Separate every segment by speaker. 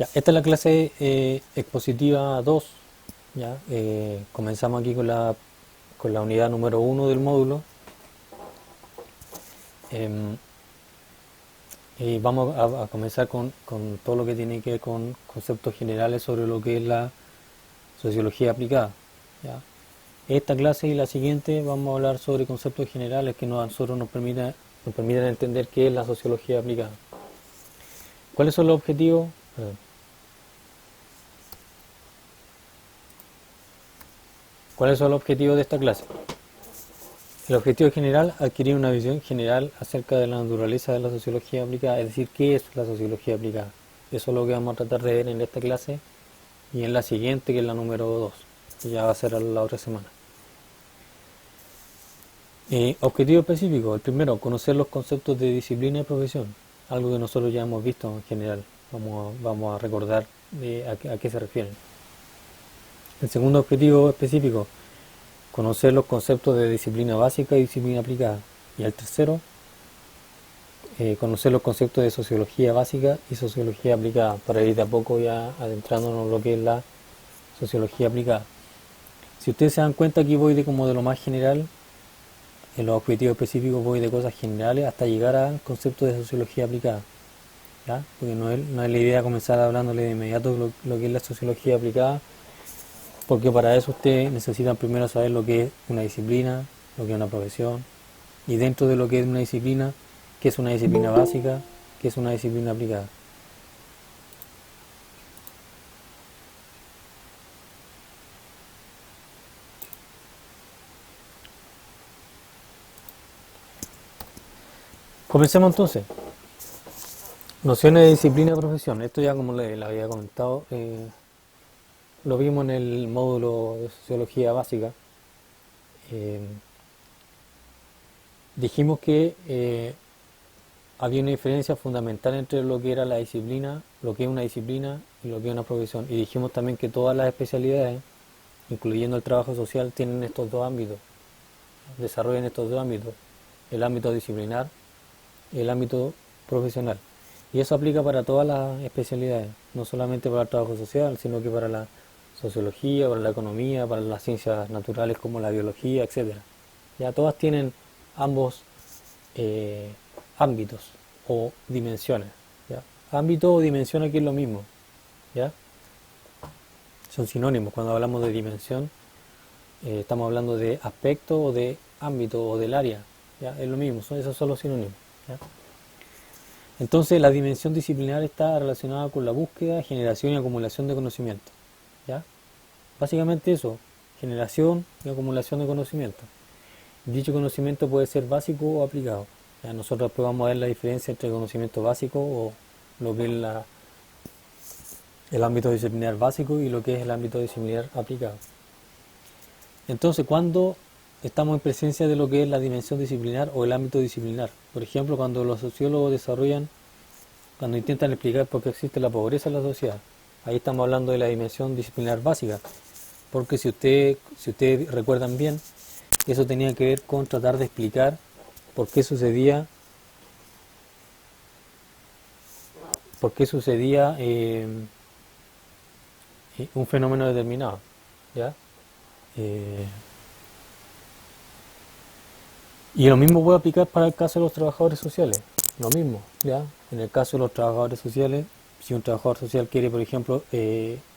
Speaker 1: Ya, esta es la clase expositiva 2. Ya, comenzamos aquí con la unidad número 1 del módulo. em, y vamos a comenzar con todo lo que tiene que ver con conceptos generales sobre lo que es la sociología aplicada. ¿Ya? Esta clase y la siguiente vamos a hablar sobre conceptos generales que a nosotros nos permiten entender qué es la sociología aplicada. ¿Cuáles son los objetivos? Perdón. ¿Cuáles son los objetivos de esta clase? El objetivo general, adquirir una visión general acerca de la naturaleza de la sociología aplicada, es decir, qué es la sociología aplicada. Eso es lo que vamos a tratar de ver en esta clase y en la siguiente, que es la número 2, que ya va a ser la otra semana. Objetivo específico, el primero, conocer los conceptos de disciplina y profesión, algo que nosotros ya hemos visto en general. Vamos a recordar a qué se refieren. El segundo objetivo específico, conocer los conceptos de disciplina básica y disciplina aplicada. Y el tercero, conocer los conceptos de sociología básica y sociología aplicada, para ir de a poco ya adentrándonos en lo que es la sociología aplicada. Si ustedes se dan cuenta, aquí voy como de lo más general, en los objetivos específicos voy de cosas generales hasta llegar al concepto de sociología aplicada. ¿Ya? Porque no es la idea comenzar hablándole de inmediato lo que es la sociología aplicada, porque para eso ustedes necesitan primero saber lo que es una disciplina, lo que es una profesión, y dentro de lo que es una disciplina, qué es una disciplina básica, qué es una disciplina aplicada. Comencemos entonces. Nociones de disciplina y profesión. Esto ya como le había comentado, lo vimos en el módulo de sociología básica. Eh, Dijimos que había una diferencia fundamental entre lo que era la disciplina, lo que es una disciplina y lo que es una profesión. Y dijimos también que todas las especialidades, incluyendo el trabajo social, tienen estos dos ámbitos, desarrollan estos dos ámbitos, el ámbito disciplinar y el ámbito profesional. Y eso aplica para todas las especialidades, no solamente para el trabajo social, sino que para la sociología, para la economía, para las ciencias naturales como la biología, etcétera. Ya todas tienen ambos eh, ámbitos o dimensiones. ¿Ya? Ámbito o dimensión aquí es lo mismo. ¿Ya? Son sinónimos. Cuando hablamos de dimensión, estamos hablando de aspecto o de ámbito o del área. ¿Ya? Es lo mismo, esos son los sinónimos. ¿Ya? Entonces, la dimensión disciplinar está relacionada con la búsqueda, generación y acumulación de conocimiento. ¿Ya? Básicamente eso, generación y acumulación de conocimiento. Dicho conocimiento puede ser básico o aplicado. Ya nosotros después vamos a ver la diferencia entre conocimiento básico o lo que es el ámbito disciplinar básico y lo que es el ámbito disciplinar aplicado. Entonces, cuando estamos en presencia de lo que es la dimensión disciplinar o el ámbito disciplinar, por ejemplo, cuando los sociólogos cuando intentan explicar por qué existe la pobreza en la sociedad, ahí estamos hablando de la dimensión disciplinar básica, porque si ustedes recuerdan bien, eso tenía que ver con tratar de explicar por qué sucedía un fenómeno determinado. ¿Ya? Eh, y lo mismo puede aplicar para el caso de los trabajadores sociales. Lo mismo, ¿ya? En el caso de los trabajadores sociales, si un trabajador social quiere, por ejemplo,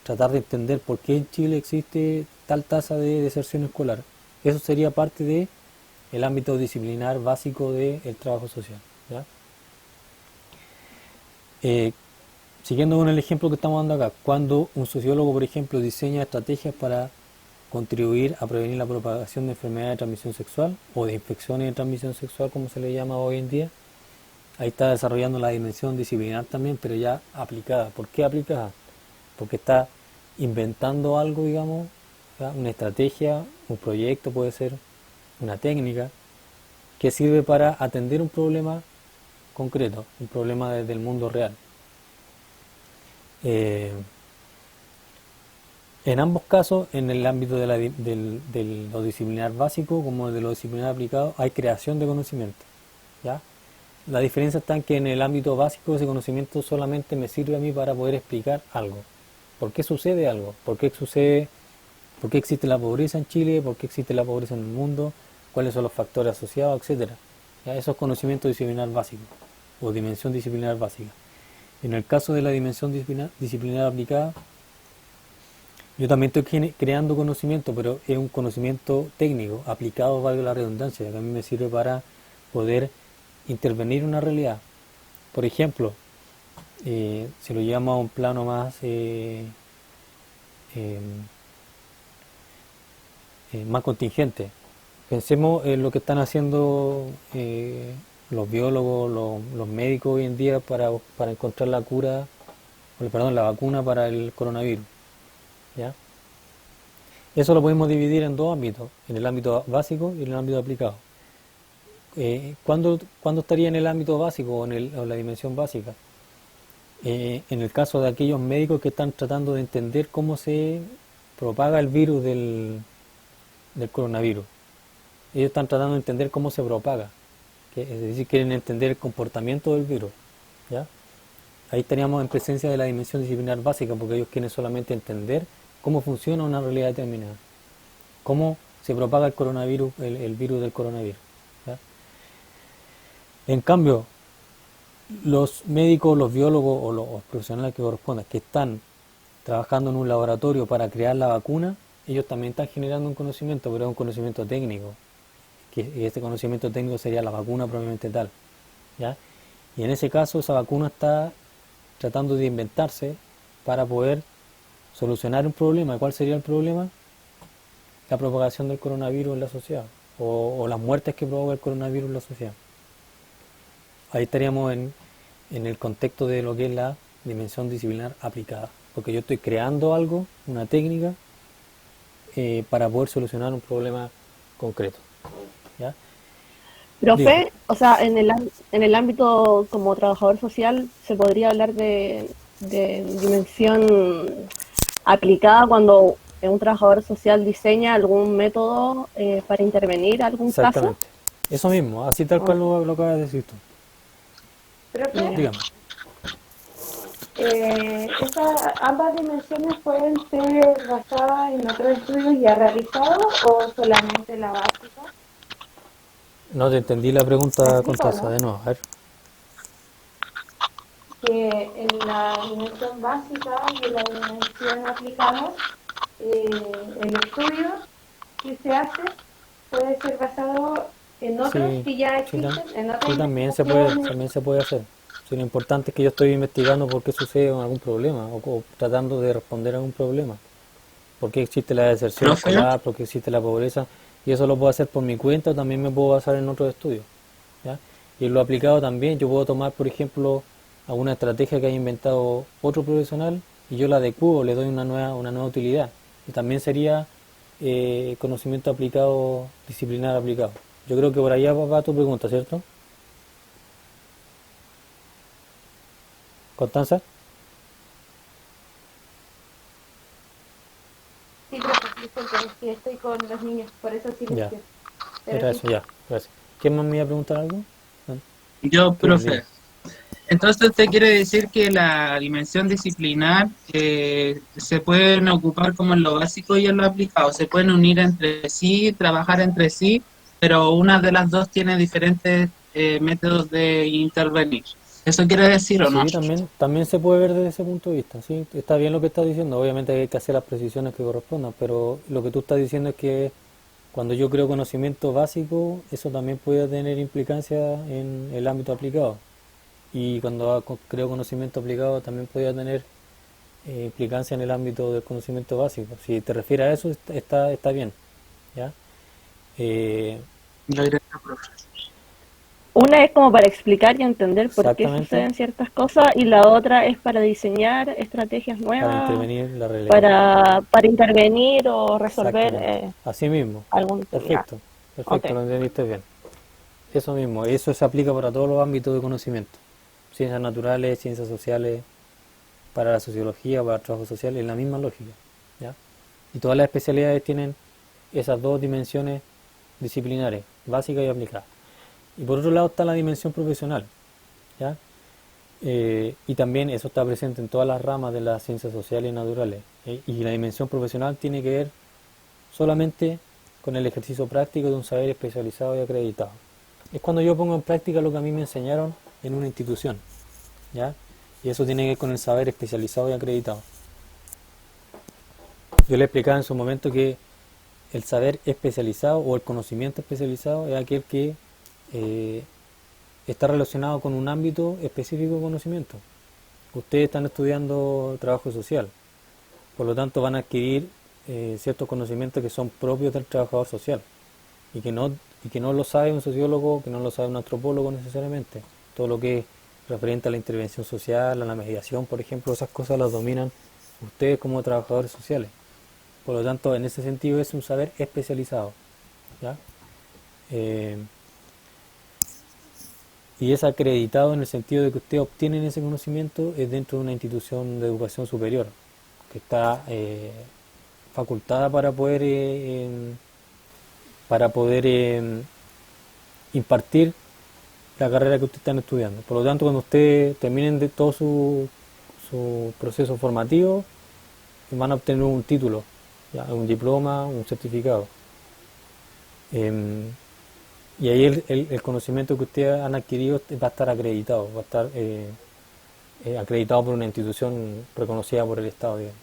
Speaker 1: tratar de entender por qué en Chile existe tal tasa de deserción escolar, eso sería parte de el ámbito disciplinar básico del trabajo social. ¿Ya? Eh, Siguiendo con el ejemplo que estamos dando acá, cuando un sociólogo, por ejemplo, diseña estrategias para contribuir a prevenir la propagación de enfermedades de transmisión sexual o de infecciones de transmisión sexual, como se le llama hoy en día, ahí está desarrollando la dimensión disciplinar también, pero ya aplicada. ¿Por qué aplicada? Porque está inventando algo, digamos, ¿ya? Una estrategia, un proyecto puede ser, una técnica, que sirve para atender un problema concreto, un problema desde el mundo real. Eh, en ambos casos, en el ámbito de lo disciplinar básico como de lo disciplinar aplicado, hay creación de conocimiento. ¿Ya? La diferencia está en que en el ámbito básico ese conocimiento solamente me sirve a mí para poder explicar algo. ¿Por qué sucede algo? ¿Por qué sucede? ¿Por qué existe la pobreza en Chile? ¿Por qué existe la pobreza en el mundo? ¿Cuáles son los factores asociados? Etcétera. ¿Ya? Eso es conocimiento disciplinar básico o dimensión disciplinar básica. En el caso de la dimensión disciplinar aplicada, yo también estoy creando conocimiento, pero es un conocimiento técnico, aplicado, valga la redundancia, que a mí me sirve para poder intervenir en una realidad. Por ejemplo, si lo llevamos a un plano eh, más contingente, pensemos en lo que están haciendo los biólogos, los médicos hoy en día para encontrar la cura, perdón, la vacuna para el coronavirus. ¿Ya? Eso lo podemos dividir en dos ámbitos, en el ámbito básico y en el ámbito aplicado. ¿Cuándo estaría en el ámbito básico o en la dimensión básica? En el caso de aquellos médicos que están tratando de entender cómo se propaga el virus del coronavirus. Ellos están tratando de entender cómo se propaga, es decir, quieren entender el comportamiento del virus. ¿Ya? Ahí estaríamos en presencia de la dimensión disciplinar básica, porque ellos quieren solamente entender cómo funciona una realidad determinada, cómo se propaga el coronavirus, el virus del coronavirus. ¿Ya? En cambio, los médicos, los biólogos o los profesionales que correspondan, que están trabajando en un laboratorio para crear la vacuna, ellos también están generando un conocimiento, pero es un conocimiento técnico, que este conocimiento técnico sería la vacuna probablemente tal. ¿Ya? Y en ese caso esa vacuna está tratando de inventarse para poder solucionar un problema. ¿Cuál sería el problema? La propagación del coronavirus en la sociedad, o las muertes que provoca el coronavirus en la sociedad. Ahí estaríamos en el contexto de lo que es la dimensión disciplinar aplicada, porque yo estoy creando algo, una técnica, para poder solucionar un problema concreto. ¿Ya? Dígame.
Speaker 2: Profe, o sea, en el ámbito como trabajador social, ¿se podría hablar de dimensión aplicada cuando un trabajador social diseña algún método para intervenir algún caso?
Speaker 1: Exactamente. Eso mismo, así tal cual
Speaker 2: Ok,
Speaker 1: lo acabas de decir tú.
Speaker 3: Profe,
Speaker 2: ya.
Speaker 1: Dígame.
Speaker 3: ¿ambas dimensiones pueden ser basadas en otros estudios ya realizados o solamente la básica?
Speaker 1: No te entendí la
Speaker 3: ¿Me
Speaker 1: pregunta,
Speaker 3: explico,
Speaker 1: Constanza,
Speaker 3: no?
Speaker 1: de nuevo. A ver.
Speaker 3: Que en la dimensión básica y en la dimensión aplicada, el estudio que se hace puede ser basado en otros
Speaker 1: Sí,
Speaker 3: que ya
Speaker 1: sí,
Speaker 3: existen, en otras
Speaker 1: sí,
Speaker 3: investigaciones.
Speaker 1: también se puede hacer. Sí, lo importante es que yo estoy investigando por qué sucede algún problema o tratando de responder a algún problema. ¿Por qué existe la deserción
Speaker 4: Profe,
Speaker 1: escolar? ¿Por qué existe la pobreza? Y eso lo puedo hacer por mi cuenta o también me puedo basar en otros estudios. ¿Ya? Y en lo aplicado también, yo puedo tomar, por ejemplo, alguna estrategia que haya inventado otro profesional y yo la adecuo, le doy una nueva utilidad. Y también sería conocimiento aplicado, disciplinar aplicado. Yo creo que por allá va tu pregunta, ¿cierto? Constanza.
Speaker 3: Sí, profe, disculpe, es que estoy con los niños, por eso
Speaker 1: Ya,
Speaker 3: silencio. Pero
Speaker 1: era
Speaker 3: sí.
Speaker 1: eso, ya. Gracias. ¿Quién más me iba a preguntar algo? Ah,
Speaker 4: yo,
Speaker 1: tú, dime.
Speaker 4: profe. Entonces, ¿usted quiere decir que la dimensión disciplinar se pueden ocupar como en lo básico y en lo aplicado? Se pueden unir entre sí, trabajar entre sí, pero una de las dos tiene diferentes métodos de intervenir. ¿Eso quiere decir o no?
Speaker 1: Sí, también se puede ver desde ese punto de vista, sí, está bien lo que estás diciendo, obviamente hay que hacer las precisiones que correspondan, pero lo que tú estás diciendo es que cuando yo creo conocimiento básico, eso también puede tener implicancia en el ámbito aplicado, y cuando creo conocimiento aplicado también podría tener implicancia en el ámbito del conocimiento básico. Si te refieres a eso, está bien, ¿ya? Eh,
Speaker 4: Lo diré, profe.
Speaker 2: Una es como para explicar y entender por qué
Speaker 1: exactamente,
Speaker 2: suceden ciertas cosas y la otra es para diseñar estrategias
Speaker 1: para
Speaker 2: nuevas
Speaker 1: intervenir la realidad.
Speaker 2: para intervenir o resolver
Speaker 1: Exactamente. Así mismo.
Speaker 2: algún determinado.
Speaker 1: Perfecto.
Speaker 2: Ok.
Speaker 1: Perfecto, lo entendiste bien. Eso mismo. Eso se aplica para todos los ámbitos de conocimiento. Ciencias naturales, ciencias sociales, para la sociología, para el trabajo social, es la misma lógica. ¿Ya? Y todas las especialidades tienen esas dos dimensiones disciplinares, básica y aplicada. Y por otro lado está la dimensión profesional, ¿ya? Y también eso está presente en todas las ramas de las ciencias sociales y naturales. Y la dimensión profesional tiene que ver solamente con el ejercicio práctico de un saber especializado y acreditado. Es cuando yo pongo en práctica lo que a mí me enseñaron en una institución, ¿ya? Y eso tiene que ver con el saber especializado y acreditado. Yo le explicaba en su momento que el saber especializado o el conocimiento especializado es aquel que está relacionado con un ámbito específico de conocimiento. Ustedes están estudiando trabajo social, por lo tanto van a adquirir ciertos conocimientos que son propios del trabajador social y que no lo sabe un sociólogo, que no lo sabe un antropólogo necesariamente. Todo lo que es referente a la intervención social, a la mediación, por ejemplo, esas cosas las dominan ustedes como trabajadores sociales. Por lo tanto, en ese sentido es un saber especializado, ¿ya? Y es acreditado en el sentido de que ustedes obtienen ese conocimiento es dentro de una institución de educación superior, que está facultada para poder impartir la carrera que ustedes están estudiando. Por lo tanto, cuando ustedes terminen de todo su proceso formativo, van a obtener un título, ¿ya? Un diploma, un certificado. Y ahí el conocimiento que ustedes han adquirido va a estar acreditado, va a estar acreditado por una institución reconocida por el Estado, digamos.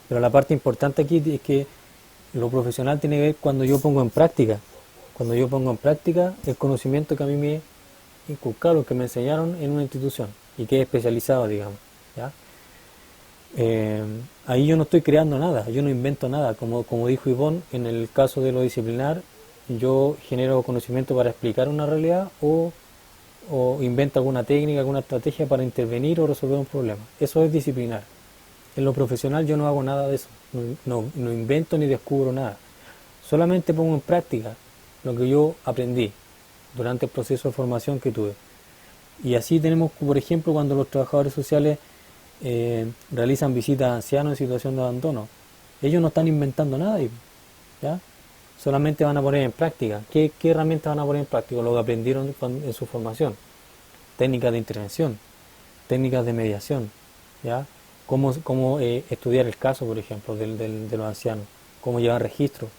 Speaker 1: Pero la parte importante aquí es que lo profesional tiene que ver cuando yo pongo en práctica. Cuando yo pongo en práctica el conocimiento que a mí me inculcaron, que me enseñaron en una institución y que es especializado, digamos, ¿ya? Ahí yo no estoy creando nada, yo no invento nada. Como dijo Ivonne, en el caso de lo disciplinar, yo genero conocimiento para explicar una realidad o invento alguna técnica, alguna estrategia para intervenir o resolver un problema. Eso es disciplinar. En lo profesional yo no hago nada de eso, no invento ni descubro nada. Solamente pongo en práctica lo que yo aprendí durante el proceso de formación que tuve. Y así tenemos, por ejemplo, cuando los trabajadores sociales realizan visitas a ancianos en situación de abandono. Ellos no están inventando nada, ¿ya? Solamente van a poner en práctica. ¿Qué herramientas van a poner en práctica? Lo que aprendieron en su formación. Técnicas de intervención, técnicas de mediación, ¿ya? Cómo estudiar el caso, por ejemplo, de los ancianos, cómo llevar registros,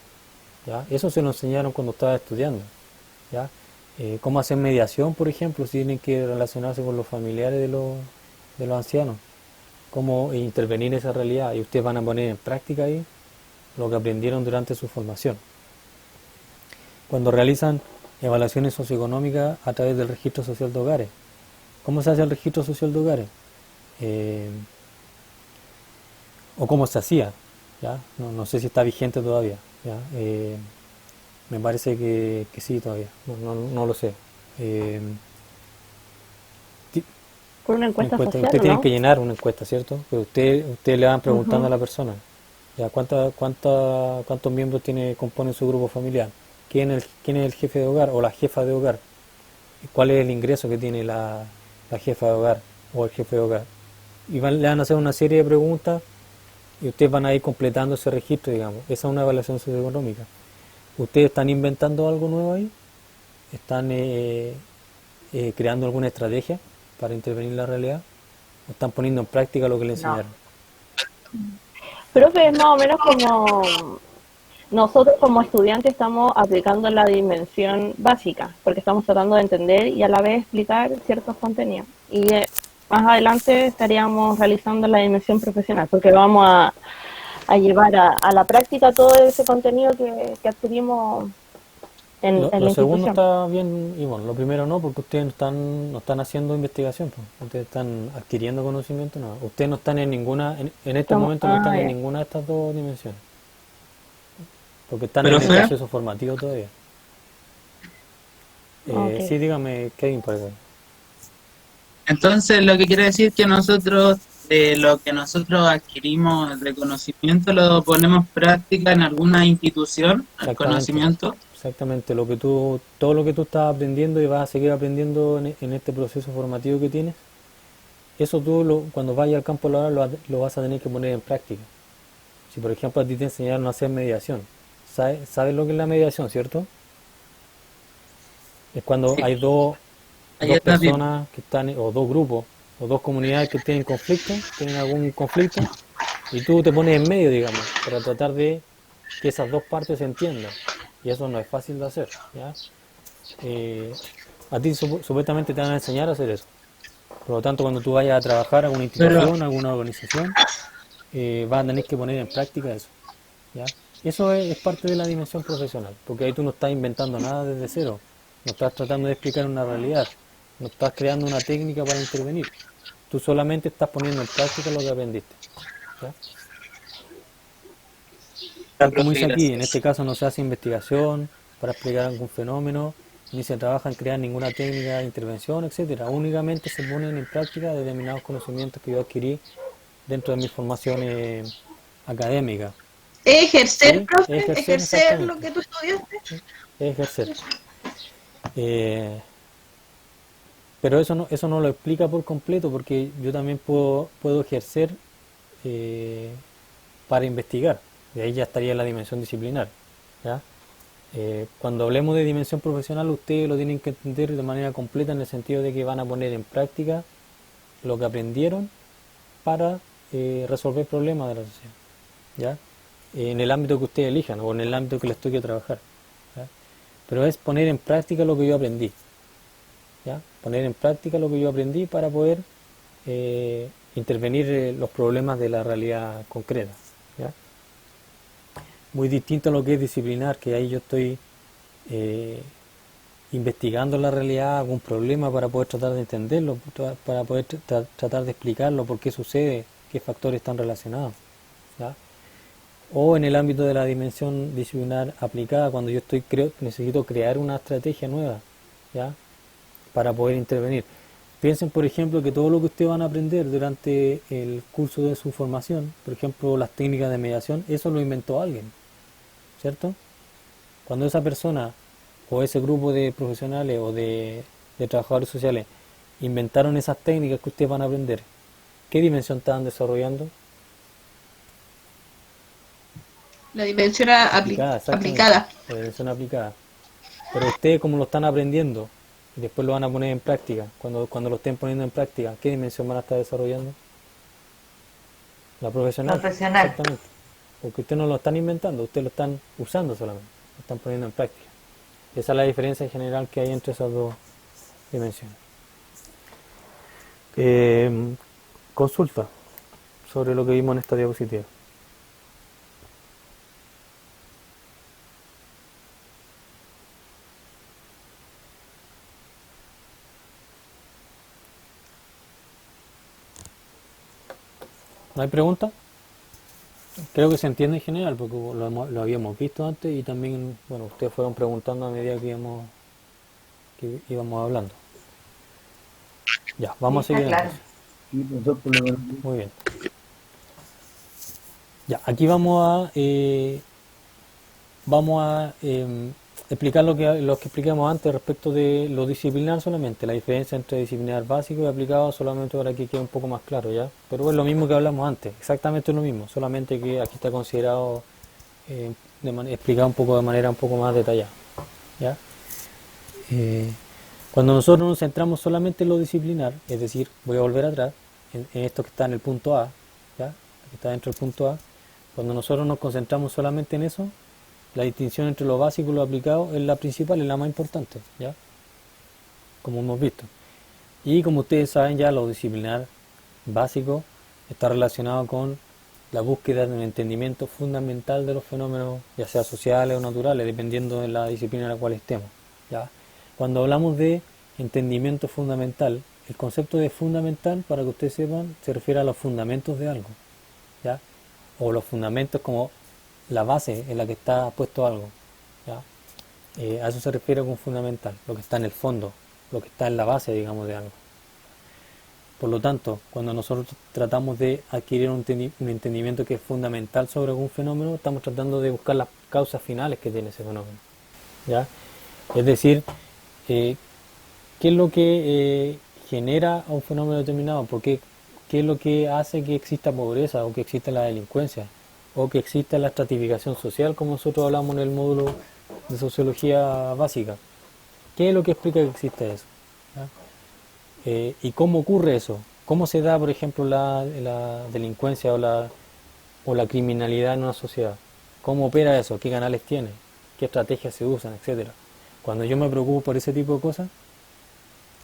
Speaker 1: ¿ya? Eso se nos enseñaron cuando estaba estudiando, ¿ya? Cómo hacer mediación, por ejemplo, si tienen que relacionarse con los familiares de los ancianos, cómo intervenir en esa realidad, y ustedes van a poner en práctica ahí lo que aprendieron durante su formación. Cuando realizan evaluaciones socioeconómicas a través del registro social de hogares, ¿cómo se hace el registro social de hogares? O cómo se hacía, ¿ya? No sé si está vigente todavía, ¿ya? Me parece que sí todavía, no lo sé.
Speaker 2: Por una encuesta social,
Speaker 1: Ustedes tienen
Speaker 2: ¿no?
Speaker 1: que llenar una encuesta, ¿cierto? Pero usted le van preguntando a la persona, ¿ya? ¿Cuántos miembros compone su grupo familiar? ¿Quién es el jefe de hogar o la jefa de hogar? ¿Cuál es el ingreso que tiene la jefa de hogar o el jefe de hogar? Y le van a hacer una serie de preguntas y ustedes van a ir completando ese registro, digamos. Esa es una evaluación socioeconómica. ¿Ustedes están inventando algo nuevo ahí? ¿Están creando alguna estrategia para intervenir en la realidad? ¿O están poniendo en práctica lo que le enseñaron?
Speaker 2: Creo que es más o menos como nosotros como estudiantes estamos aplicando la dimensión básica, porque estamos tratando de entender y a la vez explicar ciertos contenidos. Y más adelante estaríamos realizando la dimensión profesional, porque vamos a llevar a la práctica todo ese contenido que adquirimos en la
Speaker 1: Lo segundo
Speaker 2: institución.
Speaker 1: está bien, y bueno, lo primero no, porque ustedes no están haciendo investigación, pues. Ustedes están adquiriendo conocimiento, no. Ustedes no están en ninguna, en este momento no están en ninguna de estas dos dimensiones, porque están en el
Speaker 4: ¿Profe?
Speaker 1: proceso formativo todavía.
Speaker 2: Ok.
Speaker 1: Sí, dígame, Kevin, por favor.
Speaker 4: Entonces, lo que quiere decir que nosotros, lo que nosotros adquirimos de conocimiento, lo ponemos en práctica en alguna institución, el
Speaker 1: Exactamente,
Speaker 4: conocimiento.
Speaker 1: exactamente. Todo lo que tú estás aprendiendo y vas a seguir aprendiendo en este proceso formativo que tienes, eso cuando vayas al campo laboral lo vas a tener que poner en práctica. Si por ejemplo a ti te enseñaron a hacer mediación, ¿sabes lo que es la mediación, cierto? Es cuando
Speaker 4: Sí,
Speaker 1: hay dos
Speaker 4: ahí está bien.
Speaker 1: personas que están, o dos grupos, o dos comunidades que tienen conflicto, tienen algún conflicto, y tú te pones en medio, digamos, para tratar de que esas dos partes se entiendan. Y eso no es fácil de hacer, ¿ya? Eh, a ti supuestamente te van a enseñar a hacer eso. Por lo tanto, cuando tú vayas a trabajar a alguna
Speaker 4: Pero,
Speaker 1: institución, a alguna organización, vas a tener que poner en práctica eso, ¿ya? Eso es parte de la dimensión profesional, porque ahí tú no estás inventando nada desde cero, no estás tratando de explicar una realidad, no estás creando una técnica para intervenir, tú solamente estás poniendo en práctica lo que aprendiste, ¿ya?
Speaker 4: la
Speaker 1: Tal como
Speaker 4: profe,
Speaker 1: dice aquí, en este
Speaker 4: gracias.
Speaker 1: caso no se hace investigación para explicar algún fenómeno, ni se trabaja en crear ninguna técnica de intervención, etcétera. Únicamente se ponen en práctica determinados conocimientos que yo adquirí dentro de mi formación académica.
Speaker 5: Ejercer,
Speaker 1: ¿Sí?
Speaker 5: profe,
Speaker 1: Ejercer
Speaker 5: ejercer lo
Speaker 1: exactamente.
Speaker 5: que tú estudiaste.
Speaker 1: ¿Sí? Ejercer. Eh, pero eso no lo explica por completo porque yo también puedo ejercer eh, para investigar. De ahí ya estaría la dimensión disciplinar. ¿Ya? Cuando hablemos de dimensión profesional, ustedes lo tienen que entender de manera completa en el sentido de que van a poner en práctica lo que aprendieron para resolver problemas de la sociedad, ¿ya? En el ámbito que ustedes elijan o en el ámbito que les toque trabajar, ¿ya? Pero es poner en práctica lo que yo aprendí, ¿ya? Poner en práctica lo que yo aprendí para poder intervenir los problemas de la realidad concreta, ¿ya? Muy distinto a lo que es disciplinar, que ahí yo estoy eh, investigando la realidad, algún problema para poder tratar de entenderlo, para poder tratar de explicarlo, por qué sucede, qué factores están relacionados, ¿ya? O en el ámbito de la dimensión disciplinar aplicada, cuando yo necesito crear una estrategia nueva, ¿ya? Para poder intervenir. Piensen, por ejemplo, que todo lo que ustedes van a aprender durante el curso de su formación, por ejemplo, las técnicas de mediación, eso lo inventó alguien, ¿cierto? Cuando esa persona o ese grupo de profesionales o de trabajadores sociales inventaron esas técnicas que ustedes van a aprender, ¿qué dimensión estaban desarrollando?
Speaker 5: La dimensión
Speaker 1: Aplicada, exactamente,
Speaker 5: aplicada.
Speaker 1: la dimensión aplicada. Pero ustedes como lo están aprendiendo y después lo van a poner en práctica, cuando lo estén poniendo en práctica, ¿qué dimensión van a estar desarrollando? La profesional,
Speaker 6: Profesional.
Speaker 1: exactamente. Porque ustedes no lo están inventando, ustedes lo están usando solamente, lo están poniendo en práctica. Esa es la diferencia en general que hay entre esas dos dimensiones. Eh, Consulta sobre lo que vimos en esta diapositiva. ¿No hay pregunta? Creo que se entiende en general porque lo habíamos visto antes y también, bueno, ustedes fueron preguntando a medida que íbamos hablando. Ya,
Speaker 6: Sí,
Speaker 1: vamos a
Speaker 6: está
Speaker 1: seguir
Speaker 6: claro.
Speaker 1: entonces. Muy bien. Ya, aquí vamos a explicar lo que explicamos antes respecto de lo disciplinar solamente, la diferencia entre disciplinar básico y aplicado solamente para que quede un poco más claro, ¿ya? Pero es lo mismo que hablamos antes, exactamente lo mismo, solamente que aquí está considerado explicado un poco de manera un poco más detallada, ¿ya? Eh, Cuando nosotros nos centramos solamente en lo disciplinar, es decir, voy a volver atrás, en esto que está en el punto A, ¿ya? Que está dentro del punto A, cuando nosotros nos concentramos solamente en eso, la distinción entre lo básico y lo aplicado es la principal, es la más importante, ¿ya? Como hemos visto. Y como ustedes saben ya, lo disciplinar básico está relacionado con la búsqueda de un entendimiento fundamental de los fenómenos, ya sea sociales o naturales, dependiendo de la disciplina en la cual estemos, ¿ya? Cuando hablamos de entendimiento fundamental, el concepto de fundamental, para que ustedes sepan, se refiere a los fundamentos de algo, ¿ya? O los fundamentos como la base en la que está puesto algo, ¿ya? A eso se refiere con fundamental, lo que está en el fondo, lo que está en la base, digamos, de algo. Por lo tanto, cuando nosotros tratamos de adquirir un entendimiento que es fundamental sobre algún fenómeno, estamos tratando de buscar las causas finales que tiene ese fenómeno, ¿ya? Es decir, ¿qué es lo que genera un fenómeno determinado? ¿Qué es lo que hace que exista pobreza o que exista la delincuencia o que exista la estratificación social, como nosotros hablamos en el módulo de sociología básica? ¿Qué es lo que explica que existe eso? ¿Ya? ¿Y cómo ocurre eso? ¿Cómo se da, por ejemplo, la delincuencia o la criminalidad en una sociedad? ¿Cómo opera eso? ¿Qué canales tiene? ¿Qué estrategias se usan? Etcétera. Cuando yo me preocupo por ese tipo de cosas,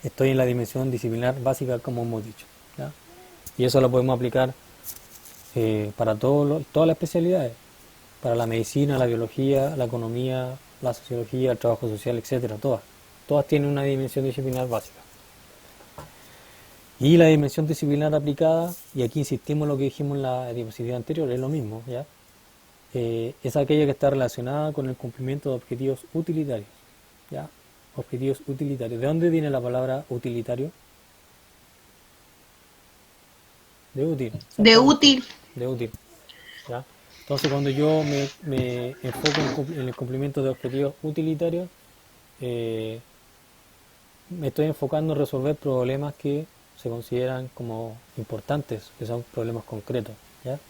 Speaker 1: estoy en la dimensión disciplinar básica, como hemos dicho. ¿Ya? Y eso lo podemos aplicar para todas las especialidades, para la medicina, la biología, la economía, la sociología, el trabajo social, etcétera, todas. Todas tienen una dimensión disciplinar básica. Y la dimensión disciplinar aplicada, y aquí insistimos en lo que dijimos en la diapositiva anterior, es lo mismo, ¿ya? Es aquella que está relacionada con el cumplimiento de objetivos utilitarios, ¿ya? Objetivos utilitarios. ¿De dónde viene la palabra utilitario? De útil.
Speaker 5: De útil.
Speaker 1: De útil. ¿Ya? Entonces, cuando yo me enfoco en el cumplimiento de objetivos utilitarios, me estoy enfocando en resolver problemas que se consideran como importantes, que son problemas concretos. ¿Ya?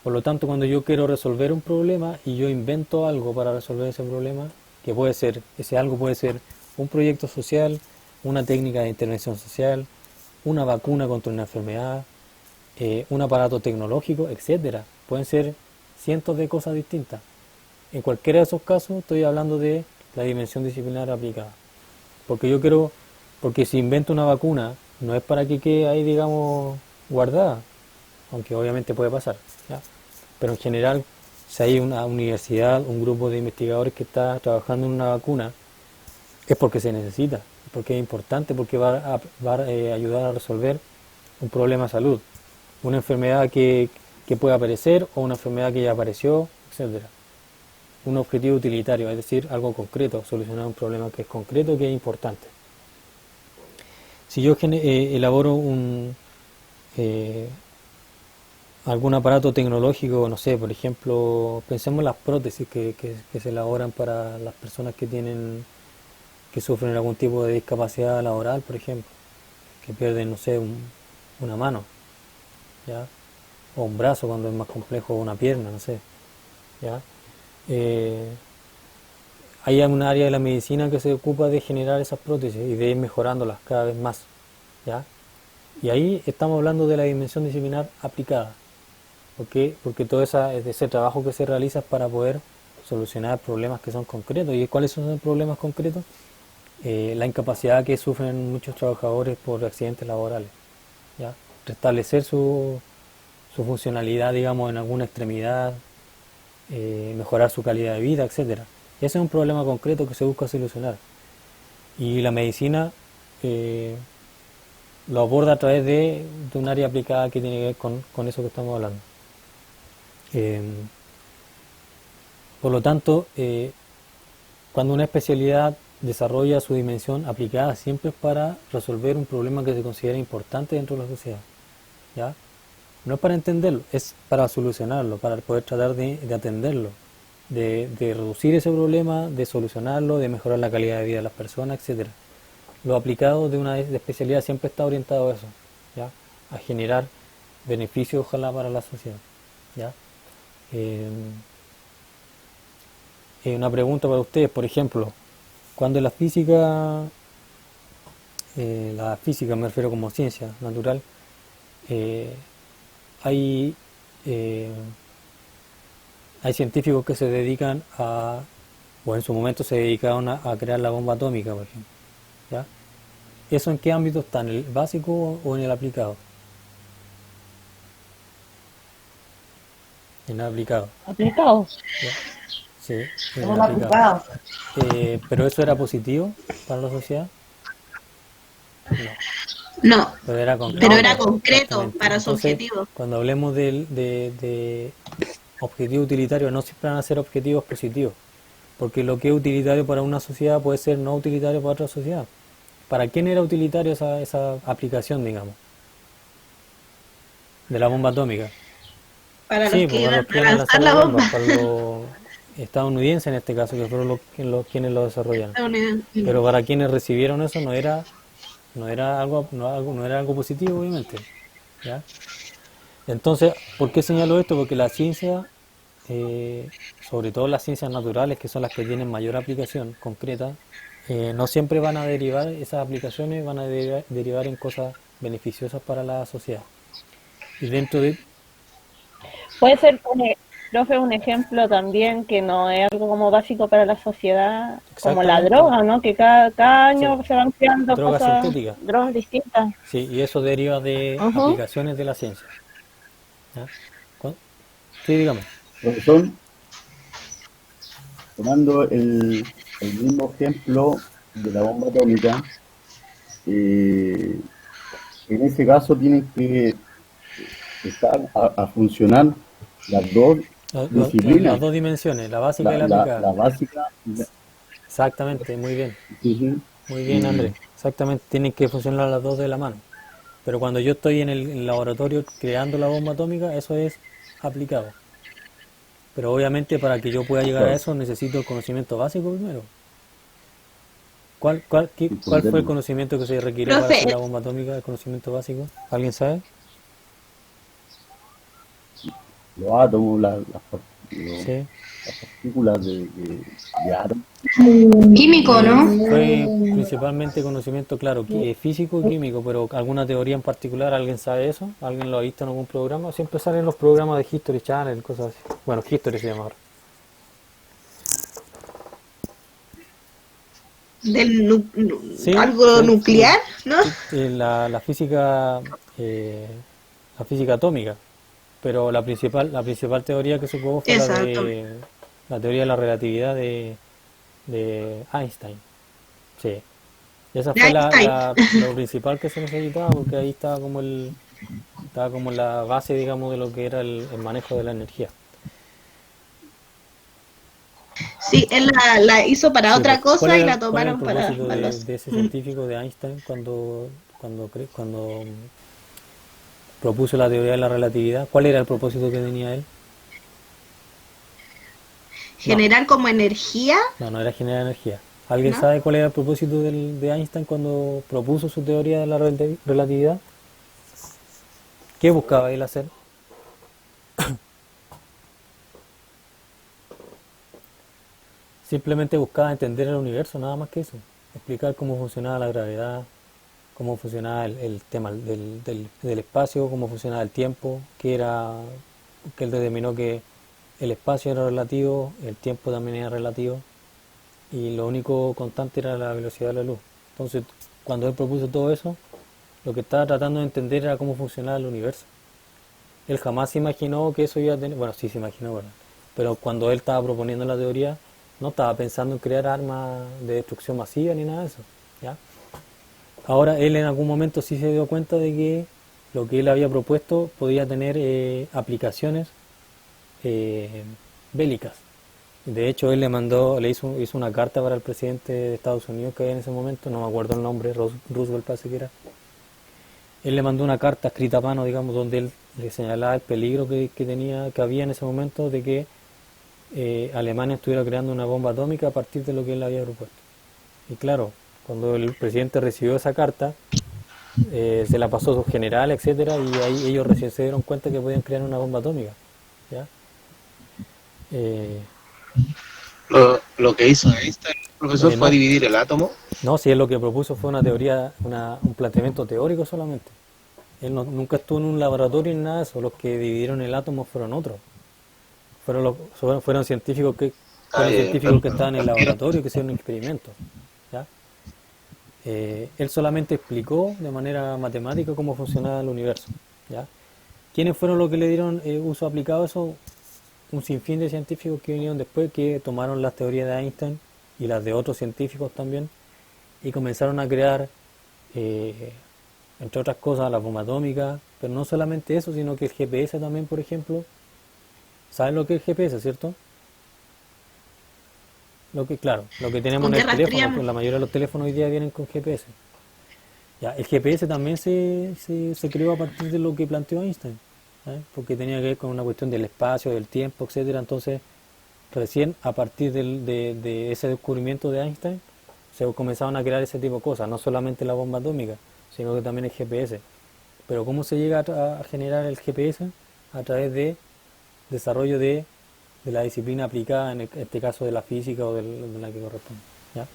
Speaker 1: Por lo tanto, cuando yo quiero resolver un problema y yo invento algo para resolver ese problema, que puede ser, ese algo puede ser un proyecto social, una técnica de intervención social, una vacuna contra una enfermedad, un aparato tecnológico, etcétera. Pueden ser cientos de cosas distintas. En cualquiera de esos casos estoy hablando de la dimensión disciplinar aplicada. Porque si invento una vacuna, no es para que quede ahí, digamos, guardada, aunque obviamente puede pasar, ¿ya? Pero en general, si hay una universidad, un grupo de investigadores que está trabajando en una vacuna, es porque se necesita, porque es importante, porque va a ayudar a resolver un problema de salud, una enfermedad que puede aparecer o una enfermedad que ya apareció, etcétera. Un objetivo utilitario, es decir, algo concreto, solucionar un problema que es concreto, que es importante. Si yo elaboro algún aparato tecnológico, no sé, por ejemplo, pensemos en las prótesis que se elaboran para las personas que sufren algún tipo de discapacidad laboral, por ejemplo, que pierden, no sé, una mano, ¿ya? O un brazo cuando es más complejo, o una pierna, no sé, ¿ya? Hay un área de la medicina que se ocupa de generar esas prótesis y de ir mejorándolas cada vez más, ¿ya? Y ahí estamos hablando de la dimensión disciplinar aplicada. Porque todo ese trabajo que se realiza es para poder solucionar problemas que son concretos. ¿Y cuáles son los problemas concretos? La incapacidad que sufren muchos trabajadores por accidentes laborales, ¿ya? Restablecer su funcionalidad, digamos, en alguna extremidad, mejorar su calidad de vida, etcétera. Ese es un problema concreto que se busca solucionar. Y la medicina lo aborda a través de un área aplicada que tiene que ver con eso que estamos hablando. Por lo tanto, cuando una especialidad desarrolla su dimensión aplicada, siempre es para resolver un problema que se considera importante dentro de la sociedad, ¿ya? No es para entenderlo, es para solucionarlo, para poder tratar de atenderlo, de reducir ese problema, de solucionarlo, de mejorar la calidad de vida de las personas, etcétera. Lo aplicado de una especialidad siempre está orientado a eso, ¿ya? A generar beneficios, ojalá, para la sociedad, ¿ya? Una pregunta para ustedes, por ejemplo, cuando la física me refiero como ciencia natural, hay científicos que se dedican o en su momento se dedicaron a crear la bomba atómica, por ejemplo, ¿ya? ¿Eso en qué ámbito está? ¿En el básico o en el aplicado? En el aplicado.
Speaker 2: Aplicados.
Speaker 1: ¿Ya? Sí, en
Speaker 6: Como
Speaker 1: el
Speaker 6: la
Speaker 1: aplicado.
Speaker 6: aplicada.
Speaker 1: ¿Pero eso era positivo para la sociedad? No.
Speaker 5: No,
Speaker 1: Pero era concreto.
Speaker 5: pero era concreto
Speaker 1: Exactamente.
Speaker 5: para su
Speaker 1: Entonces,
Speaker 5: objetivo.
Speaker 1: cuando hablemos de objetivos utilitarios, no siempre van a ser objetivos positivos, porque lo que es utilitario para una sociedad puede ser no utilitario para otra sociedad. ¿Para quién era utilitario esa aplicación, digamos, de la bomba atómica?
Speaker 5: Para
Speaker 1: Sí,
Speaker 5: los que
Speaker 1: pues para
Speaker 5: iban
Speaker 1: los que
Speaker 5: a
Speaker 1: iban a
Speaker 5: lanzar
Speaker 1: lanzar
Speaker 5: la
Speaker 1: la
Speaker 5: bomba.
Speaker 1: bomba, para los estadounidenses en este caso, que fueron quienes lo desarrollaron. Pero para quienes recibieron eso no era algo positivo, obviamente, ¿ya? Entonces, ¿por qué señalo esto? Porque la ciencia, sobre todo las ciencias naturales, que son las que tienen mayor aplicación concreta, no siempre van a derivar, esas aplicaciones van a derivar en cosas beneficiosas para la sociedad. Y dentro de...
Speaker 2: Puede ser, profe, un ejemplo también que no es algo como básico para la sociedad, como la
Speaker 1: Exactamente.
Speaker 2: droga, ¿no? Que cada
Speaker 1: Sí,
Speaker 2: año se van creando
Speaker 1: drogas
Speaker 2: cosas,
Speaker 1: sintéticas.
Speaker 2: drogas distintas.
Speaker 1: Sí, y eso deriva de
Speaker 2: Ujú.
Speaker 1: aplicaciones de la ciencia. ¿Ya? Sí, dígame.
Speaker 6: Profesor, tomando el mismo ejemplo de la bomba atómica, eh, en ese caso tienen que estar a funcionar las dos
Speaker 1: Las
Speaker 6: disciplinas,
Speaker 1: dos dimensiones, la básica y la aplicada.
Speaker 6: la básica.
Speaker 1: Exactamente, muy bien.
Speaker 6: Ujú.
Speaker 1: Muy bien,
Speaker 6: Y,
Speaker 1: Andrés. Exactamente, tienen que funcionar las dos de la mano. Pero cuando yo estoy en el laboratorio creando la bomba atómica, eso es aplicado. Pero obviamente para que yo pueda llegar a
Speaker 6: claro,
Speaker 1: eso necesito el conocimiento básico primero. ¿Cuál fue el
Speaker 6: comprendo.
Speaker 1: conocimiento que se requirió para hacer la
Speaker 5: Profe,
Speaker 1: bomba atómica? ¿El conocimiento básico? ¿Alguien sabe?
Speaker 6: Los átomos,
Speaker 1: Sí.
Speaker 6: las partículas de átomos.
Speaker 5: químico, ¿no?
Speaker 1: Fue principalmente conocimiento, claro, físico y químico, pero alguna teoría en particular, ¿alguien sabe eso? ¿Alguien lo ha visto en algún programa? Siempre salen los programas de History Channel, cosas así. Bueno, History se llama ahora. Sí,
Speaker 5: Algo nuclear, ¿no?
Speaker 1: la física, eh, la física atómica, pero la principal teoría que se ocupó fue
Speaker 5: Exacto.
Speaker 1: la teoría de la relatividad de Einstein. Sí. Y esa
Speaker 5: De
Speaker 1: fue
Speaker 5: Einstein.
Speaker 1: lo principal que se necesitaba, porque ahí estaba como la base, digamos, de lo que era el manejo de la energía.
Speaker 5: Sí, él la hizo para
Speaker 1: Sí, pues,
Speaker 5: otra cosa y la
Speaker 1: cuál era el
Speaker 5: tomaron
Speaker 1: propósito
Speaker 5: para los...
Speaker 1: de ese científico de Einstein cuando propuso la teoría de la relatividad? ¿Cuál era el propósito que tenía él? No,
Speaker 5: Generar como energía,
Speaker 1: no era generar energía. ¿Alguien
Speaker 5: ¿no?
Speaker 1: sabe cuál era el propósito de Einstein cuando propuso su teoría de la relatividad? ¿Qué buscaba él hacer? Simplemente buscaba entender el universo, nada más que eso. Explicar cómo funcionaba la gravedad, cómo funcionaba el tema del espacio, cómo funcionaba el tiempo, que él determinó que el espacio era relativo, el tiempo también era relativo, y lo único constante era la velocidad de la luz. Entonces, cuando él propuso todo eso, lo que estaba tratando de entender era cómo funcionaba el universo. Él jamás se imaginó que eso iba a tener, bueno, sí se imaginó, ¿verdad? Pero cuando él estaba proponiendo la teoría, no estaba pensando en crear armas de destrucción masiva ni nada de eso, ¿ya? Ahora, él en algún momento sí se dio cuenta de que lo que él había propuesto podía tener aplicaciones eh, bélicas. De hecho, él hizo una carta para el presidente de Estados Unidos que había en ese momento, no me acuerdo el nombre, Roosevelt parece que era. Él le mandó una carta escrita a mano, digamos, donde él le señalaba el peligro que había en ese momento de que Alemania estuviera creando una bomba atómica a partir de lo que él había propuesto. Y claro, cuando el presidente recibió esa carta, se la pasó a sus generales, etcétera, y ahí ellos recién se dieron cuenta que podían crear una bomba atómica, ¿ya? Eh,
Speaker 7: Lo que hizo Einstein, profesor, fue
Speaker 1: no,
Speaker 7: dividir el átomo.
Speaker 1: no, si él lo que propuso fue una teoría, un planteamiento teórico solamente. Él nunca estuvo en un laboratorio ni nada de eso. Los que dividieron el átomo fueron otros. Fueron científicos que estaban en el laboratorio que hicieron experimentos, ¿ya? Él solamente explicó de manera matemática cómo funcionaba el universo, ¿ya? ¿Quiénes fueron los que le dieron uso aplicado a eso? Un sinfín de científicos que vinieron después, que tomaron las teorías de Einstein y las de otros científicos también, y comenzaron a crear, eh, entre otras cosas, la bomba atómica, pero no solamente eso, sino que el GPS también, por ejemplo. ¿Saben lo que es el GPS, cierto? Claro, lo que tenemos
Speaker 5: ¿Con
Speaker 1: en
Speaker 5: qué
Speaker 1: el teléfono,
Speaker 5: rastreamos?
Speaker 1: pues la mayoría de los teléfonos hoy día vienen con GPS. Ya, el GPS también se creó a partir de lo que planteó Einstein, ¿eh? Porque tenía que ver con una cuestión del espacio, del tiempo, etcétera. Entonces, recién a partir de ese descubrimiento de Einstein, se comenzaron a crear ese tipo de cosas, no solamente la bomba atómica, sino que también el GPS. Pero ¿cómo se llega a generar el GPS? A través de desarrollo de la disciplina aplicada, en este caso de la física o de la que corresponde, ¿ya?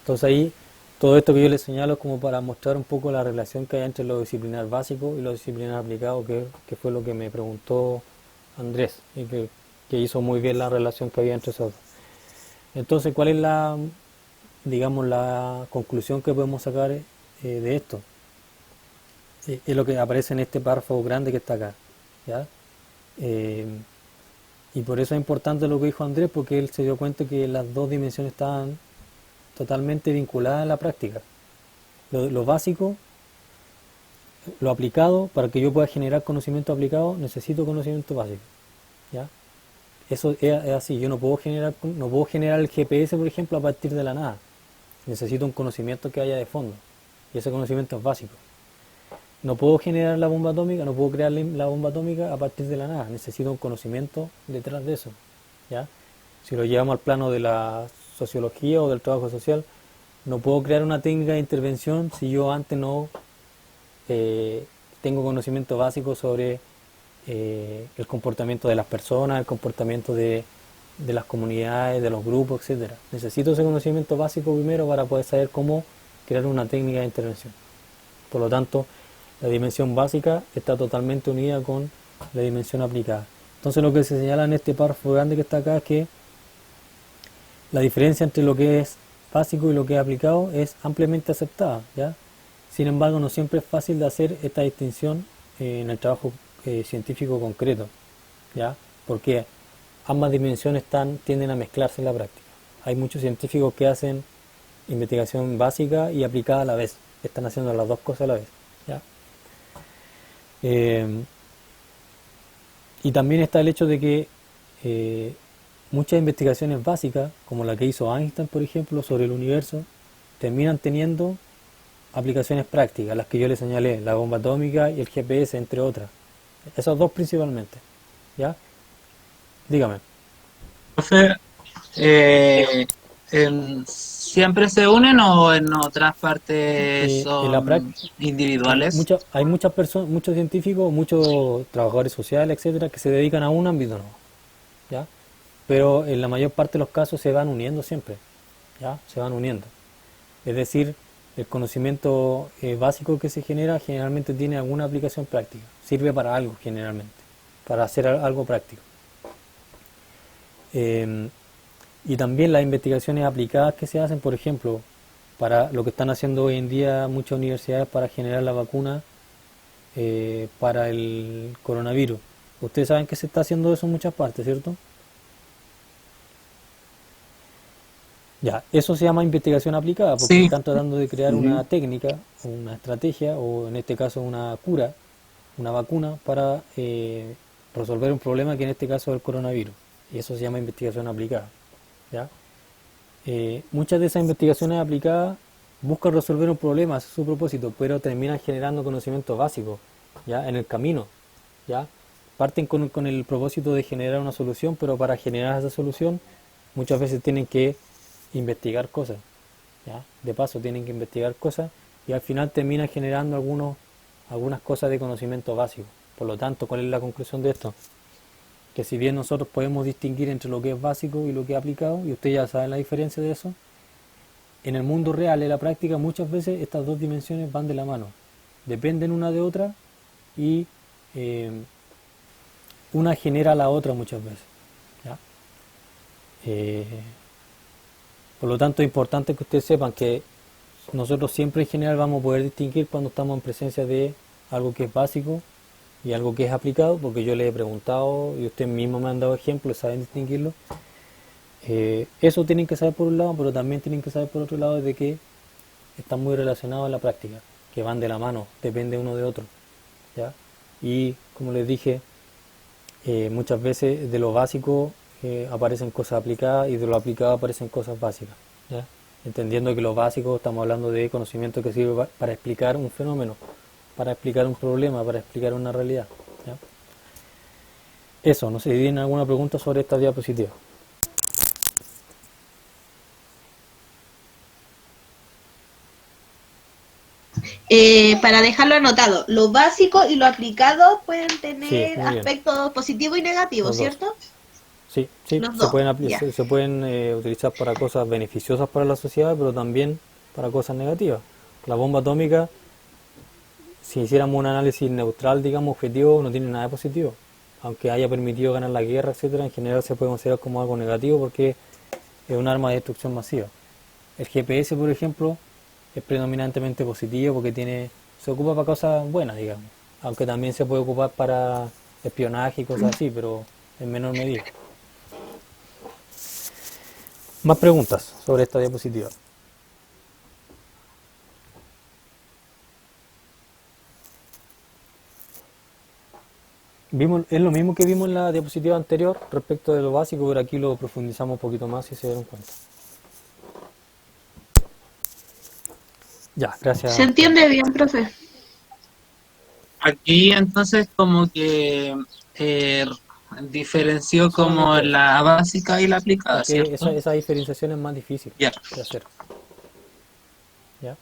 Speaker 1: Entonces ahí, todo esto que yo les señalo es como para mostrar un poco la relación que hay entre lo disciplinar básico y lo disciplinar aplicado, que fue lo que me preguntó Andrés, y que hizo muy bien la relación que había entre esos dos. Entonces, ¿cuál es la, digamos, la conclusión que podemos sacar de esto? Es lo que aparece en este párrafo grande que está acá, ¿ya? Y por eso es importante lo que dijo Andrés, porque él se dio cuenta que las dos dimensiones estaban totalmente vinculadas en la práctica. Lo básico, lo aplicado, para que yo pueda generar conocimiento aplicado, necesito conocimiento básico, ¿ya? Eso es así, yo no puedo generar el GPS, por ejemplo, a partir de la nada. Necesito un conocimiento que haya de fondo, y ese conocimiento es básico. No puedo generar la bomba atómica, no puedo crear la bomba atómica a partir de la nada. Necesito un conocimiento detrás de eso, ¿ya? Si lo llevamos al plano de la sociología o del trabajo social, no puedo crear una técnica de intervención si yo antes no tengo conocimiento básico sobre el comportamiento de las personas, el comportamiento de las comunidades, de los grupos, etcétera. Necesito ese conocimiento básico primero para poder saber cómo crear una técnica de intervención. Por lo tanto, la dimensión básica está totalmente unida con la dimensión aplicada. Entonces lo que se señala en este párrafo grande que está acá es que la diferencia entre lo que es básico y lo que es aplicado es ampliamente aceptada, ¿ya? Sin embargo, no siempre es fácil de hacer esta distinción en el trabajo científico concreto, ¿ya? Porque ambas dimensiones tienden a mezclarse en la práctica. Hay muchos científicos que hacen investigación básica y aplicada a la vez, están haciendo las dos cosas a la vez, ¿ya? Y también está el hecho de que muchas investigaciones básicas, como la que hizo Einstein, por ejemplo, sobre el universo, terminan teniendo aplicaciones prácticas, las que yo le señalé, la bomba atómica y el GPS, entre otras. Esas dos principalmente, ¿ya? Dígame.
Speaker 4: Profe, ¿siempre se unen o en otras partes
Speaker 1: En la
Speaker 4: son individuales?
Speaker 1: Hay muchas personas, muchos científicos, muchos trabajadores sociales, etcétera, que se dedican a un ámbito nuevo, ¿ya? Pero en la mayor parte de los casos se van uniendo siempre, ¿ya? Se van uniendo. Es decir, el conocimiento básico que se genera generalmente tiene alguna aplicación práctica, sirve para algo generalmente, para hacer algo práctico. Y también las investigaciones aplicadas que se hacen, por ejemplo, para lo que están haciendo hoy en día muchas universidades para generar la vacuna para el coronavirus. Ustedes saben que se está haciendo eso en muchas partes, ¿cierto? Ya, eso se llama investigación aplicada, porque
Speaker 4: Sí.
Speaker 1: están tratando de crear una técnica, una estrategia, o en este caso una cura, una vacuna para resolver un problema que en este caso es el coronavirus. Y eso se llama investigación aplicada, ¿ya? Muchas de esas investigaciones aplicadas buscan resolver un problema, ese es su propósito, pero terminan generando conocimientos básicos, ¿ya? En el camino, ¿ya? Parten con el propósito de generar una solución, pero para generar esa solución muchas veces tienen que investigar cosas, ¿ya? De paso tienen que investigar cosas y al final terminan generando algunas cosas de conocimiento básico. Por lo tanto, ¿cuál es la conclusión de esto? Que si bien nosotros podemos distinguir entre lo que es básico y lo que es aplicado, y ustedes ya saben la diferencia de eso, en el mundo real, en la práctica, muchas veces estas dos dimensiones van de la mano, dependen una de otra y una genera a la otra muchas veces, ¿ya? Por lo tanto es importante que ustedes sepan que nosotros siempre en general vamos a poder distinguir cuando estamos en presencia de algo que es básico y algo que es aplicado, porque yo les he preguntado y ustedes mismos me han dado ejemplos, saben distinguirlo. Eso tienen que saber por un lado, pero también tienen que saber por otro lado de que están muy relacionados a la práctica, que van de la mano, depende uno de otro, ¿ya? Y como les dije, muchas veces de lo básico aparecen cosas aplicadas y de lo aplicado aparecen cosas básicas, ¿ya? Entendiendo que lo básico estamos hablando de conocimiento que sirve para explicar un fenómeno, para explicar un problema, para explicar una realidad, ¿ya? Eso, no sé si tienen alguna pregunta sobre esta diapositiva.
Speaker 5: Para dejarlo anotado, lo básico y lo aplicado pueden tener
Speaker 1: Sí, muy bien.
Speaker 5: aspectos positivos y negativos,
Speaker 1: Los dos.
Speaker 5: ¿cierto?
Speaker 1: Sí, sí,
Speaker 5: Los dos, ya.
Speaker 1: se pueden utilizar para cosas beneficiosas para la sociedad, pero también para cosas negativas. La bomba atómica, si hiciéramos un análisis neutral, digamos, objetivo, no tiene nada de positivo. Aunque haya permitido ganar la guerra, etcétera, en general se puede considerar como algo negativo porque es un arma de destrucción masiva. El GPS, por ejemplo, es predominantemente positivo porque se ocupa para cosas buenas, digamos. Aunque también se puede ocupar para espionaje y cosas así, pero en menor medida. Más preguntas sobre esta diapositiva. Es lo mismo que vimos en la diapositiva anterior respecto de lo básico, pero aquí lo profundizamos un poquito más si se dieron cuenta. Ya, gracias.
Speaker 5: ¿Se entiende bien, profe?
Speaker 4: Aquí entonces como que diferenció como
Speaker 1: Solamente
Speaker 4: la básica y la aplicada,
Speaker 1: porque
Speaker 4: ¿cierto?
Speaker 1: esa diferenciación es más difícil
Speaker 4: Ya.
Speaker 1: de hacer. ¿Ya?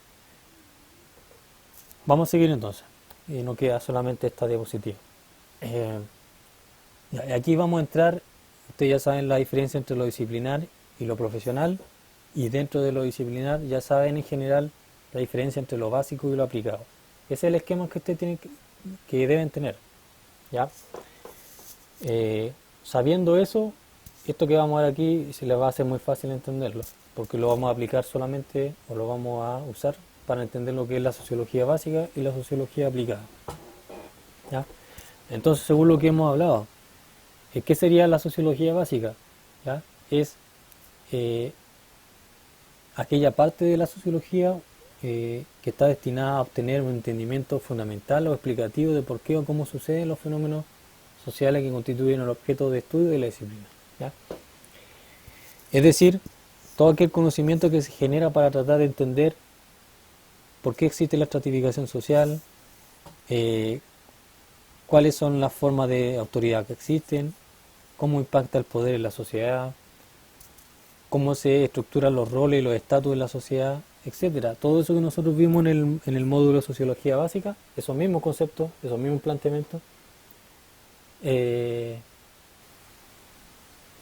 Speaker 1: Vamos a seguir entonces. Y no queda solamente esta diapositiva. Aquí vamos a entrar, ustedes ya saben la diferencia entre lo disciplinar y lo profesional, y dentro de lo disciplinar ya saben en general la diferencia entre lo básico y lo aplicado. Ese es el esquema que ustedes tienen que deben tener. ¿Ya? Sabiendo eso, esto que vamos a ver aquí se les va a hacer muy fácil entenderlo, porque lo vamos a aplicar solamente, o lo vamos a usar para entender lo que es la sociología básica y la sociología aplicada. ¿Ya? Entonces, según lo que hemos hablado, ¿qué sería la sociología básica? ¿Ya? Es aquella parte de la sociología que está destinada a obtener un entendimiento fundamental o explicativo de por qué o cómo suceden los fenómenos sociales que constituyen el objeto de estudio de la disciplina. ¿Ya? Es decir, todo aquel conocimiento que se genera para tratar de entender por qué existe la estratificación social, cuáles son las formas de autoridad que existen, cómo impacta el poder en la sociedad, cómo se estructuran los roles y los estatus en la sociedad, etcétera. Todo eso que nosotros vimos en el módulo de sociología básica, esos mismos conceptos, esos mismos planteamientos,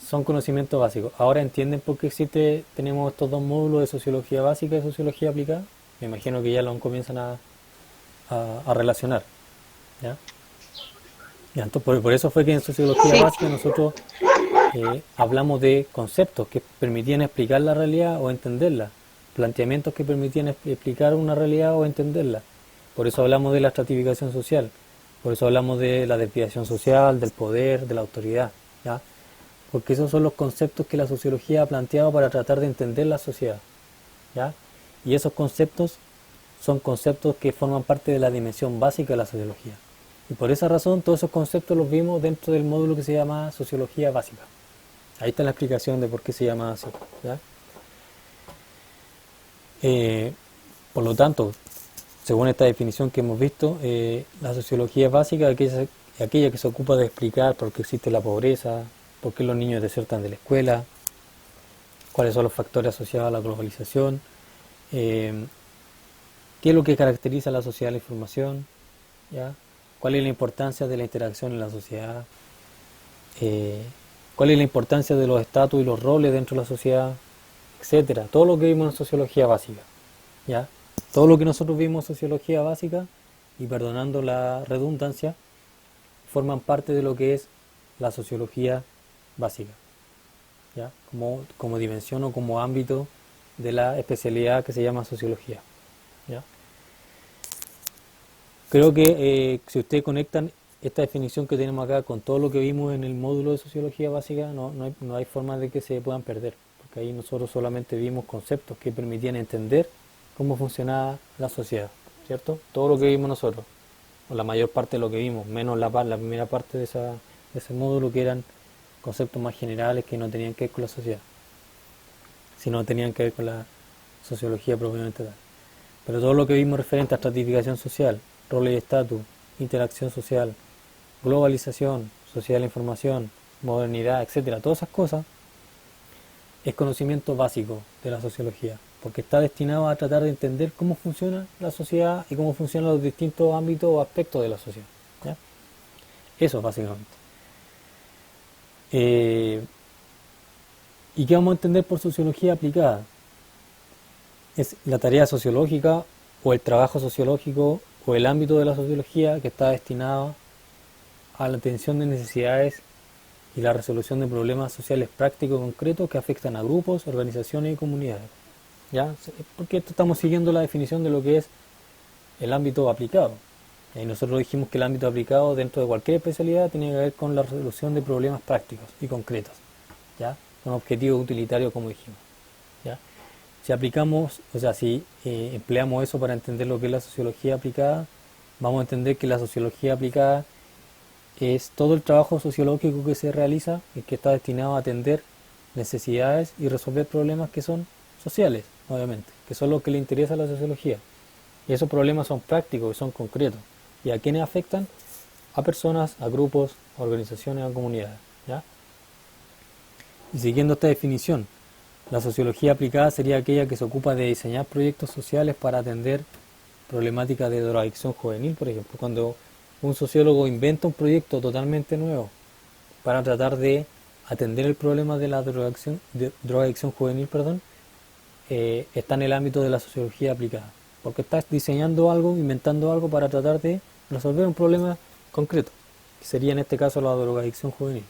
Speaker 1: son conocimientos básicos. Ahora entienden por qué tenemos estos dos módulos de sociología básica y sociología aplicada. Me imagino que ya lo comienzan a relacionar. ¿Ya? Ya, entonces, por eso fue que en sociología básica nosotros hablamos de conceptos que permitían explicar la realidad o entenderla, planteamientos que permitían explicar una realidad o entenderla. Por eso hablamos de la estratificación social, por eso hablamos de la desviación social, del poder, de la autoridad, ¿ya? Porque esos son los conceptos que la sociología ha planteado para tratar de entender la sociedad, ¿ya? Y esos conceptos son conceptos que forman parte de la dimensión básica de la sociología. Y por esa razón todos esos conceptos los vimos dentro del módulo que se llama sociología básica. Ahí está la explicación de por qué se llama así, ¿ya? Por lo tanto, según esta definición que hemos visto, la sociología básica es aquella que se ocupa de explicar por qué existe la pobreza, por qué los niños desertan de la escuela, cuáles son los factores asociados a la globalización, qué es lo que caracteriza a la sociedad de la información, ¿ya? Cuál es la importancia de la interacción en la sociedad, cuál es la importancia de los estatus y los roles dentro de la sociedad, etcétera. Todo lo que vimos en sociología básica, ¿ya? Todo lo que nosotros vimos en sociología básica, y perdonando la redundancia, forman parte de lo que es la sociología básica, ¿ya? Como dimensión o como ámbito de la especialidad que se llama sociología, ¿ya? Creo que si ustedes conectan esta definición que tenemos acá con todo lo que vimos en el módulo de sociología básica, no hay forma de que se puedan perder, porque ahí nosotros solamente vimos conceptos que permitían entender cómo funcionaba la sociedad, ¿cierto? Todo lo que vimos nosotros, o la mayor parte de lo que vimos, menos la primera parte de ese módulo, que eran conceptos más generales que no tenían que ver con la sociedad, sino tenían que ver con la sociología propiamente tal. Pero todo lo que vimos referente a estratificación social, roles y estatus, interacción social, globalización, sociedad de la información, modernidad, etcétera, todas esas cosas, es conocimiento básico de la sociología, porque está destinado a tratar de entender cómo funciona la sociedad y cómo funcionan los distintos ámbitos o aspectos de la sociedad, ¿ya? Eso básicamente. ¿Y qué vamos a entender por sociología aplicada? Es la tarea sociológica o el trabajo sociológico o el ámbito de la sociología que está destinado a la atención de necesidades y la resolución de problemas sociales prácticos concretos que afectan a grupos, organizaciones y comunidades. ¿Ya? Porque estamos siguiendo la definición de lo que es el ámbito aplicado. Y nosotros dijimos que el ámbito aplicado dentro de cualquier especialidad tiene que ver con la resolución de problemas prácticos y concretos, ¿ya? Con objetivos utilitarios, como dijimos, ¿ya? Si aplicamos, o sea, si empleamos eso para entender lo que es la sociología aplicada, vamos a entender que la sociología aplicada es todo el trabajo sociológico que se realiza y que está destinado a atender necesidades y resolver problemas que son sociales, obviamente, que son los que le interesa a la sociología. Y esos problemas son prácticos y son concretos. ¿Y a quiénes afectan? A personas, a grupos, a organizaciones, a comunidades, ¿ya? Y siguiendo esta definición, la sociología aplicada sería aquella que se ocupa de diseñar proyectos sociales para atender problemáticas de drogadicción juvenil, por ejemplo. Cuando un sociólogo inventa un proyecto totalmente nuevo para tratar de atender el problema de la drogadicción juvenil, está en el ámbito de la sociología aplicada, porque estás diseñando algo, inventando algo para tratar de resolver un problema concreto, que sería en este caso la drogadicción juvenil.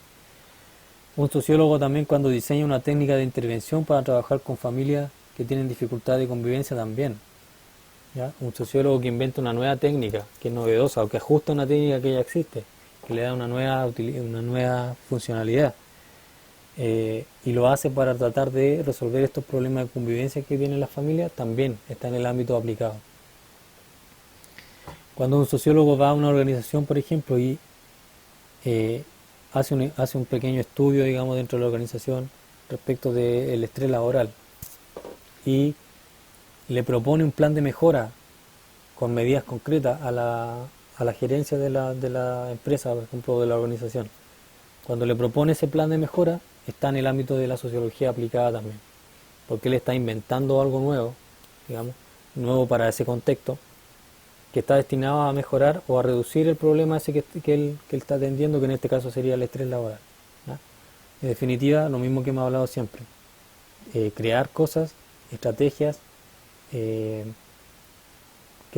Speaker 1: Un sociólogo también, cuando diseña una técnica de intervención para trabajar con familias que tienen dificultad de convivencia, también, ¿ya? Un sociólogo que inventa una nueva técnica, que es novedosa, o que ajusta una técnica que ya existe, que le da una nueva funcionalidad, y lo hace para tratar de resolver estos problemas de convivencia que tienen las familias, también está en el ámbito aplicado. Cuando un sociólogo va a una organización, por ejemplo, y hace un pequeño estudio, digamos, dentro de la organización respecto del estrés laboral y le propone un plan de mejora con medidas concretas a la gerencia de la empresa, por ejemplo, de la organización. Cuando le propone ese plan de mejora, está en el ámbito de la sociología aplicada también, porque él está inventando algo nuevo, digamos, nuevo para ese contexto, que está destinado a mejorar o a reducir el problema ese que él está atendiendo, que en este caso sería el estrés laboral, ¿ya? En definitiva, lo mismo que hemos hablado siempre, crear cosas, estrategias que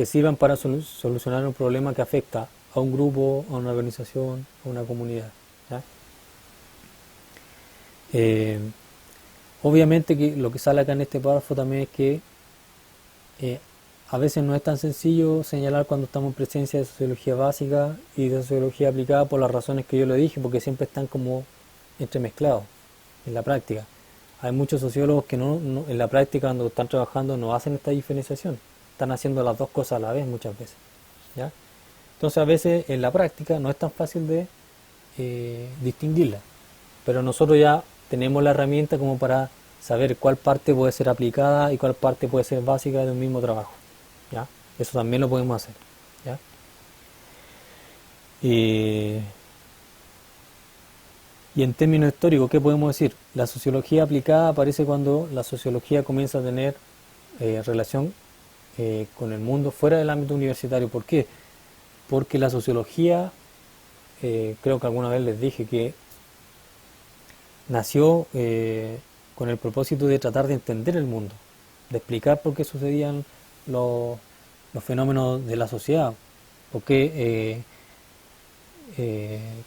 Speaker 1: sirvan para solucionar un problema que afecta a un grupo, a una organización, a una comunidad, ¿ya? Obviamente que lo que sale acá en este párrafo también es que a veces no es tan sencillo señalar cuando estamos en presencia de sociología básica y de sociología aplicada, por las razones que yo le dije, porque siempre están como entremezclados en la práctica. Hay muchos sociólogos que no en la práctica, cuando están trabajando, no hacen esta diferenciación, están haciendo las dos cosas a la vez muchas veces, ¿ya? Entonces a veces en la práctica no es tan fácil de distinguirla, pero nosotros ya tenemos la herramienta como para saber cuál parte puede ser aplicada y cuál parte puede ser básica de un mismo trabajo, ¿ya? Eso también lo podemos hacer, ¿ya? Y en términos históricos, ¿qué podemos decir? La sociología aplicada aparece cuando la sociología comienza a tener relación con el mundo fuera del ámbito universitario. ¿Por qué? Porque la sociología, creo que alguna vez les dije que nació con el propósito de tratar de entender el mundo, de explicar por qué sucedían los fenómenos de la sociedad, porque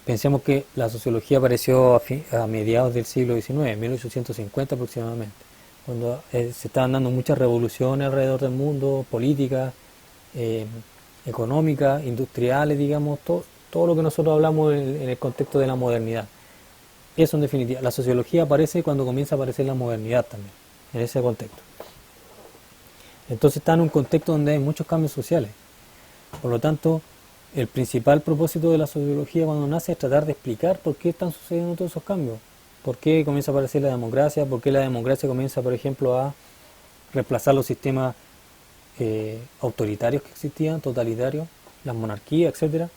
Speaker 1: pensemos que la sociología apareció a mediados del siglo XIX, 1850 aproximadamente, cuando se estaban dando muchas revoluciones alrededor del mundo, políticas, económicas, industriales, digamos, todo lo que nosotros hablamos en el contexto de la modernidad. Eso en definitiva, la sociología aparece cuando comienza a aparecer la modernidad también, en ese contexto. Entonces está en un contexto donde hay muchos cambios sociales. Por lo tanto, el principal propósito de la sociología cuando nace es tratar de explicar por qué están sucediendo todos esos cambios. Por qué comienza a aparecer la democracia, por qué la democracia comienza, por ejemplo, a reemplazar los sistemas autoritarios que existían, totalitarios, las monarquías, etcétera.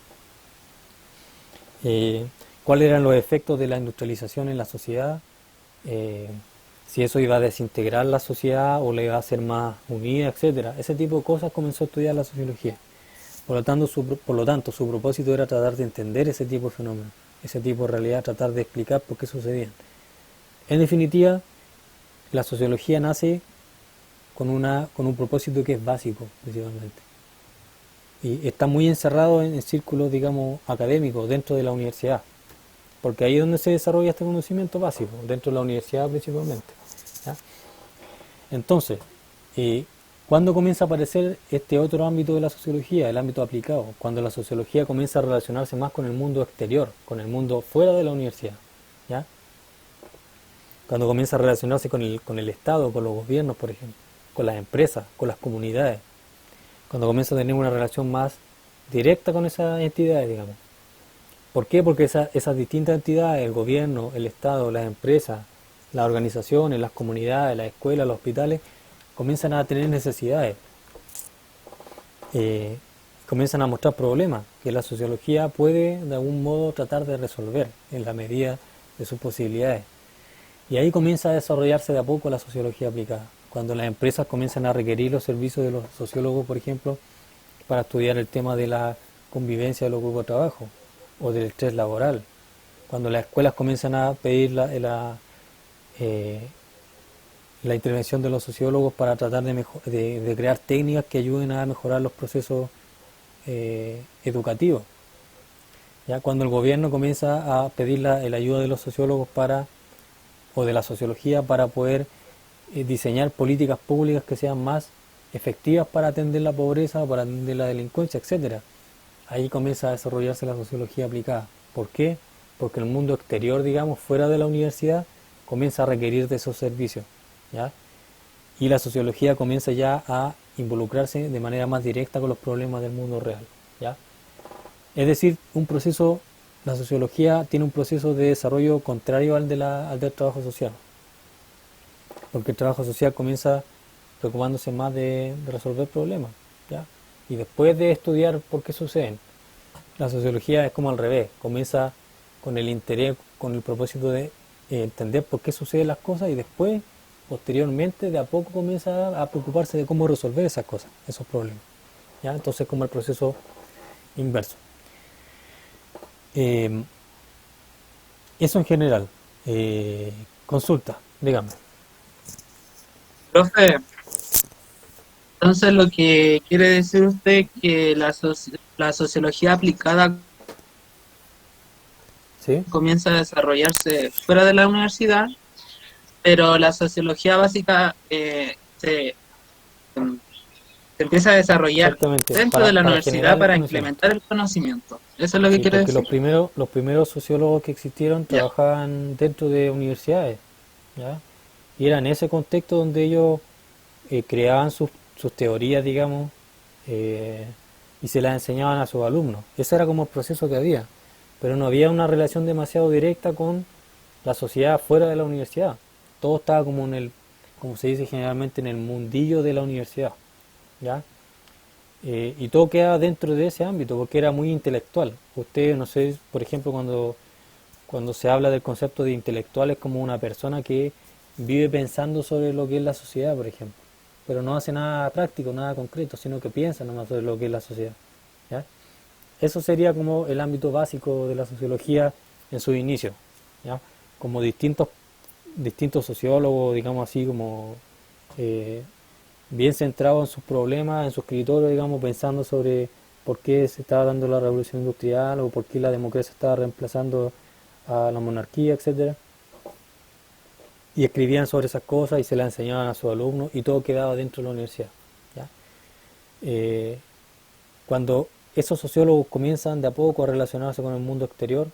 Speaker 1: Cuáles eran los efectos de la industrialización en la sociedad, si eso iba a desintegrar la sociedad o le iba a hacer más unida, etcétera. Ese tipo de cosas comenzó a estudiar la sociología. Por lo tanto, su propósito era tratar de entender ese tipo de fenómenos, ese tipo de realidad, tratar de explicar por qué sucedían. En definitiva, la sociología nace con un propósito que es básico, principalmente. Y está muy encerrado en círculos, digamos, académicos dentro de la universidad, porque ahí es donde se desarrolla este conocimiento básico, dentro de la universidad principalmente. ¿Ya? Entonces, ¿cuándo comienza a aparecer este otro ámbito de la sociología, el ámbito aplicado? Cuando la sociología comienza a relacionarse más con el mundo exterior, con el mundo fuera de la universidad. ¿Ya? Cuando comienza a relacionarse con el Estado, con los gobiernos, por ejemplo, con las empresas, con las comunidades. Cuando comienza a tener una relación más directa con esas entidades, digamos. ¿Por qué? Porque esas distintas entidades, el gobierno, el Estado, las empresas, las organizaciones, las comunidades, las escuelas, los hospitales, comienzan a tener necesidades, comienzan a mostrar problemas que la sociología puede de algún modo tratar de resolver en la medida de sus posibilidades. Y ahí comienza a desarrollarse de a poco la sociología aplicada, cuando las empresas comienzan a requerir los servicios de los sociólogos, por ejemplo, para estudiar el tema de la convivencia de los grupos de trabajo o del estrés laboral, cuando las escuelas comienzan a pedir la intervención de los sociólogos para tratar de crear técnicas que ayuden a mejorar los procesos educativos. Ya cuando el gobierno comienza a pedir la ayuda de los sociólogos o de la sociología para poder diseñar políticas públicas que sean más efectivas para atender la pobreza, para atender la delincuencia, etcétera. Ahí comienza a desarrollarse la sociología aplicada. ¿Por qué? Porque el mundo exterior, digamos, fuera de la universidad, comienza a requerir de esos servicios, ¿ya? Y la sociología comienza ya a involucrarse de manera más directa con los problemas del mundo real, ¿ya? Es decir, la sociología tiene un proceso de desarrollo contrario al del trabajo social, porque el trabajo social comienza preocupándose más de resolver problemas, ¿ya? Y después de estudiar por qué suceden. La sociología es como al revés, comienza con el interés, con el propósito de entender por qué suceden las cosas y después, posteriormente, de a poco comienza a preocuparse de cómo resolver esas cosas, esos problemas, ¿ya? Entonces, como el proceso inverso. Eso en general. Consulta, dígame.
Speaker 4: Profe, entonces lo que quiere decir usted que la sociología aplicada
Speaker 1: ¿Sí?
Speaker 4: comienza a desarrollarse fuera de la universidad, pero la sociología básica se empieza a desarrollar
Speaker 1: Exactamente,
Speaker 4: dentro de la
Speaker 1: para
Speaker 4: universidad
Speaker 1: generar
Speaker 4: para
Speaker 1: el conocimiento.
Speaker 4: implementar el conocimiento. Eso es lo que
Speaker 1: Sí,
Speaker 4: quiere
Speaker 1: porque
Speaker 4: decir.
Speaker 1: los primeros sociólogos que existieron
Speaker 4: Ya.
Speaker 1: trabajaban dentro de universidades, ¿ya? Y era en ese contexto donde ellos creaban sus teorías, digamos, y se las enseñaban a sus alumnos. Ese era como el proceso que había, pero no había una relación demasiado directa con la sociedad fuera de la universidad. Todo estaba como como se dice generalmente, en el mundillo de la universidad, ¿ya? Y todo queda dentro de ese ámbito porque era muy intelectual. Usted, no sé, por ejemplo, cuando se habla del concepto de intelectual es como una persona que vive pensando sobre lo que es la sociedad, por ejemplo, pero no hace nada práctico, nada concreto, sino que piensa nomás sobre lo que es la sociedad, ¿ya? Eso sería como el ámbito básico de la sociología en su inicio, ¿ya? Como distintos sociólogos, digamos así, como bien centrados en sus problemas, en su escritorio, digamos, pensando sobre por qué se estaba dando la revolución industrial o por qué la democracia estaba reemplazando a la monarquía, etcétera. Y escribían sobre esas cosas y se las enseñaban a sus alumnos y todo quedaba dentro de la universidad, ¿ya? Cuando esos sociólogos comienzan de a poco a relacionarse con el mundo exterior,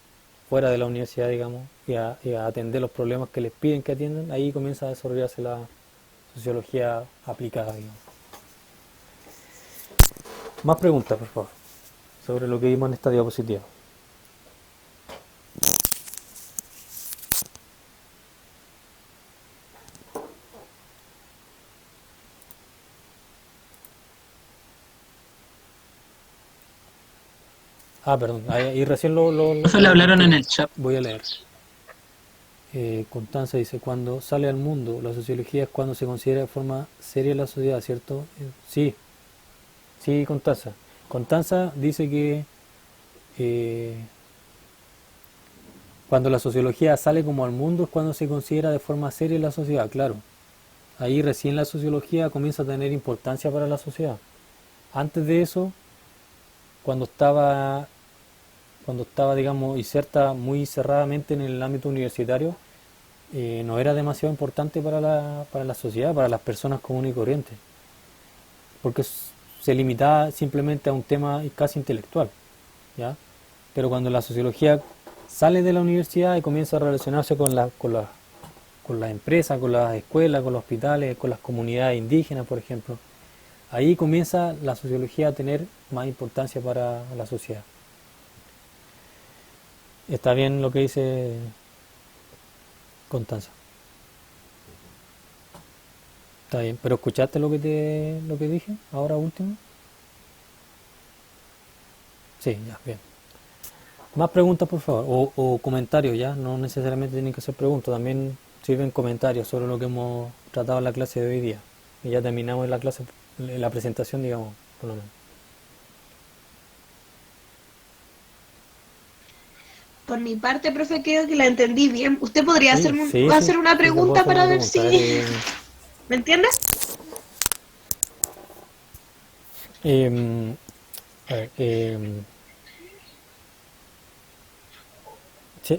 Speaker 1: fuera de la universidad, digamos, y a atender los problemas que les piden que atiendan, ahí comienza a desarrollarse la sociología aplicada, digamos. Más preguntas, por favor, sobre lo que vimos en esta diapositiva. Perdón, ahí recién
Speaker 4: Eso le hablaron en el chat.
Speaker 1: voy a leer. Constanza dice, cuando sale al mundo, la sociología es cuando se considera de forma seria la sociedad, ¿cierto? Sí, Constanza. Constanza dice que cuando la sociología sale como al mundo es cuando se considera de forma seria la sociedad, claro. ahí recién la sociología comienza a tener importancia para la sociedad. Antes de eso, cuando estaba, digamos, inserta muy cerradamente en el ámbito universitario, no era demasiado importante para la sociedad, para las personas comunes y corrientes, porque se limitaba simplemente a un tema casi intelectual, ¿ya? Pero cuando la sociología sale de la universidad y comienza a relacionarse con las empresas, con las escuelas, con los hospitales, con las comunidades indígenas, por ejemplo, ahí comienza la sociología a tener más importancia para la sociedad. ¿Está bien lo que dice Constanza? Está bien, pero ¿escuchaste lo que dije ahora último? Sí, ya, bien. Más preguntas, por favor, o comentarios, ya, no necesariamente tienen que ser preguntas, también sirven comentarios sobre lo que hemos tratado en la clase de hoy día. Y ya terminamos la clase, la presentación, digamos, por lo menos.
Speaker 5: Por mi parte, profe, creo que la entendí bien. ¿Usted podría
Speaker 1: Sí,
Speaker 5: hacerme
Speaker 1: sí,
Speaker 5: hacer una
Speaker 1: sí, te puedo
Speaker 5: pregunta
Speaker 1: hacer
Speaker 5: para
Speaker 1: una
Speaker 5: ver
Speaker 1: pregunta.
Speaker 5: si... ¿Me entiende?
Speaker 1: A ver,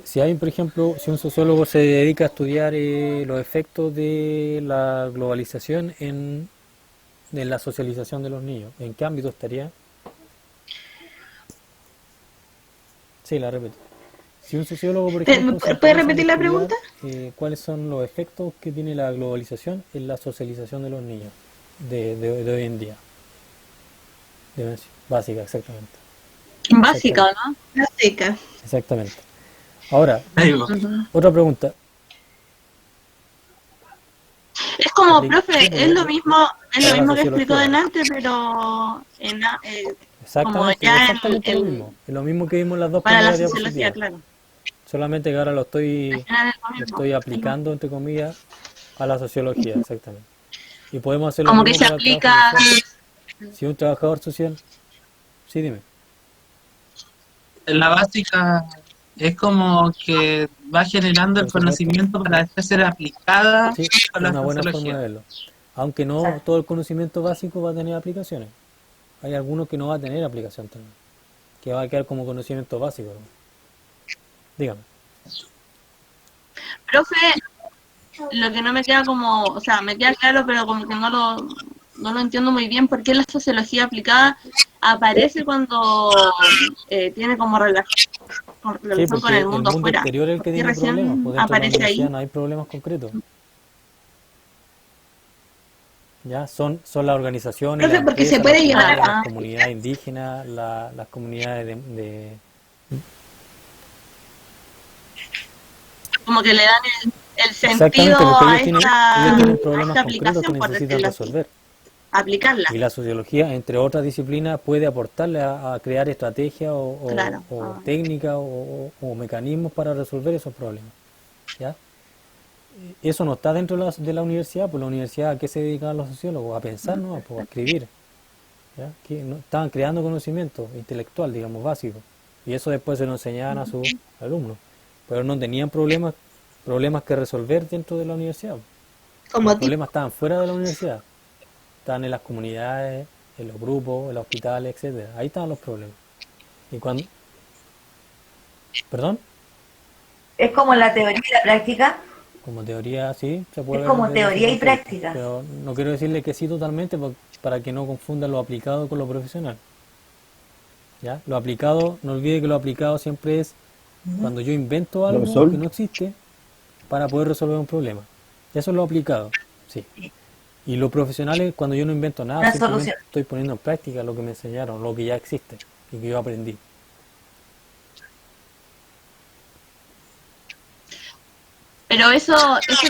Speaker 1: si hay, por ejemplo, si un sociólogo se dedica a estudiar los efectos de la globalización en la socialización de los niños, ¿en qué ámbito estaría? Sí, la repito. Si un sociólogo, por ejemplo, se
Speaker 5: ¿Puede
Speaker 1: interesa en
Speaker 5: repetir la
Speaker 1: estudiar
Speaker 5: pregunta?
Speaker 1: cuáles son los efectos que tiene la globalización en la socialización de los niños de hoy en día. Básica, exactamente.
Speaker 8: Básica, ¿no?
Speaker 5: La seca.
Speaker 1: Exactamente. Ahora,
Speaker 4: Ahí va.
Speaker 1: otra pregunta.
Speaker 8: Es como,
Speaker 1: Sí,
Speaker 8: profe,
Speaker 1: sí,
Speaker 8: es lo mismo
Speaker 1: para la
Speaker 8: que explicó
Speaker 1: sociología.
Speaker 8: delante, pero como
Speaker 1: Exactamente,
Speaker 8: ya
Speaker 1: exactamente lo mismo. Es lo mismo que vimos en las dos
Speaker 8: para la
Speaker 1: primeras
Speaker 8: sociología,
Speaker 1: diapositivas.
Speaker 8: claro.
Speaker 1: Solamente que ahora
Speaker 8: Al final es lo
Speaker 1: lo
Speaker 8: mismo.
Speaker 1: estoy aplicando, entre comillas, a la sociología, exactamente. Y podemos hacer lo
Speaker 8: Como que
Speaker 1: mismo
Speaker 8: se
Speaker 1: para el trabajo
Speaker 8: aplica,
Speaker 1: social. Si un trabajador social... Sí, dime.
Speaker 4: La básica es como que va generando el
Speaker 1: Por supuesto.
Speaker 4: conocimiento para después ser aplicada
Speaker 1: Sí,
Speaker 4: a
Speaker 1: es
Speaker 4: la
Speaker 1: una buena forma de
Speaker 4: sociología.
Speaker 1: verlo. Aunque no todo el conocimiento básico va a tener aplicaciones. Hay algunos que no va a tener aplicación también. Que va a quedar como conocimiento básico, ¿no? Dígame.
Speaker 8: profe, lo que no me queda como, o sea, me queda claro, pero como que no lo entiendo muy bien, por qué la sociología aplicada aparece cuando tiene como
Speaker 1: Sí,
Speaker 8: relación con
Speaker 1: porque
Speaker 8: el
Speaker 1: el
Speaker 8: mundo
Speaker 1: mundo
Speaker 8: afuera.
Speaker 1: exterior es el
Speaker 8: ¿Por
Speaker 1: que
Speaker 8: qué
Speaker 1: tiene problemas. Pues
Speaker 8: recién
Speaker 1: dentro de la
Speaker 8: aparece
Speaker 1: universidad
Speaker 8: ahí?
Speaker 1: no hay problemas concretos. ¿Ya? Son las organizaciones, las
Speaker 5: Profe, porque se
Speaker 1: empresas,
Speaker 5: puede llevar
Speaker 1: las
Speaker 5: a...
Speaker 1: comunidades indígenas, las comunidades
Speaker 8: Como que le dan el
Speaker 1: Exactamente,
Speaker 8: sentido
Speaker 1: porque
Speaker 8: a
Speaker 1: ellos tienen
Speaker 8: esta
Speaker 1: problemas concretos que
Speaker 8: aplicación, por
Speaker 1: necesitan
Speaker 8: decirlo así,
Speaker 1: resolver.
Speaker 8: aplicarla.
Speaker 1: Y la sociología, entre otras disciplinas, puede aportarle a crear estrategias
Speaker 8: Claro.
Speaker 1: o técnicas o mecanismos para resolver esos problemas. ¿Ya? Eso no está dentro de la universidad, pues la universidad, ¿a qué se dedican los sociólogos? A pensar, ¿no? Pues a escribir. ¿Ya? Que estaban creando conocimiento intelectual, digamos, básico. Y eso después se lo enseñaban a sus alumnos. Pero no tenían problemas que resolver dentro de la universidad.
Speaker 5: Como
Speaker 1: Los
Speaker 5: tipo...
Speaker 1: problemas estaban fuera de la universidad. Estaban en las comunidades, en los grupos, en los hospitales, etcétera. Ahí estaban los problemas. Y cuando... ¿Perdón?
Speaker 9: Es como la teoría y la práctica.
Speaker 1: Como teoría, sí, se puede
Speaker 9: Es
Speaker 1: ver
Speaker 9: como
Speaker 1: desde ese
Speaker 9: teoría y
Speaker 1: punto de vista.
Speaker 9: práctica.
Speaker 1: Pero no quiero decirle que sí totalmente para que no confundan lo aplicado con lo profesional. ¿Ya? Lo aplicado, no olvide que lo aplicado siempre es cuando yo invento algo
Speaker 6: Profesor.
Speaker 1: que no existe para poder resolver un problema. Eso es lo aplicado, sí. Y lo profesional es cuando yo no invento nada,
Speaker 9: Una
Speaker 1: simplemente
Speaker 9: solución.
Speaker 1: estoy poniendo en práctica lo que me enseñaron, lo que ya existe y que yo aprendí.
Speaker 8: Pero eso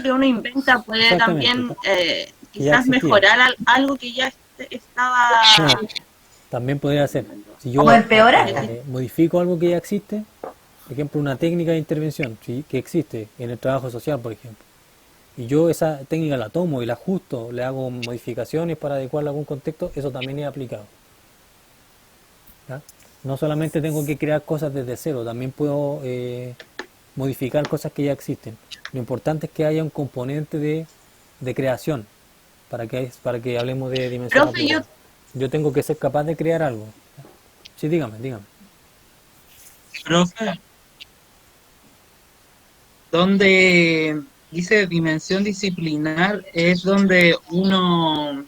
Speaker 8: que uno inventa puede
Speaker 1: Exactamente.
Speaker 8: también
Speaker 1: Que ya
Speaker 8: quizás
Speaker 1: existía.
Speaker 8: mejorar algo que ya estaba...
Speaker 1: También podría ser. Si yo
Speaker 9: Como empeorar.
Speaker 1: modifico algo que ya existe, por ejemplo, una técnica de intervención ¿sí? que existe en el trabajo social, por ejemplo, y yo esa técnica la tomo y la ajusto, le hago modificaciones para adecuarla a algún contexto, eso también es aplicado. ¿Ya? No solamente tengo que crear cosas desde cero, también puedo modificar cosas que ya existen. Lo importante es que haya un componente de creación, para que hablemos de dimensión
Speaker 8: Profe, yo,
Speaker 1: aplicada. Yo tengo que ser capaz de crear algo. Sí, dígame.
Speaker 4: Profe, donde dice dimensión disciplinar es donde uno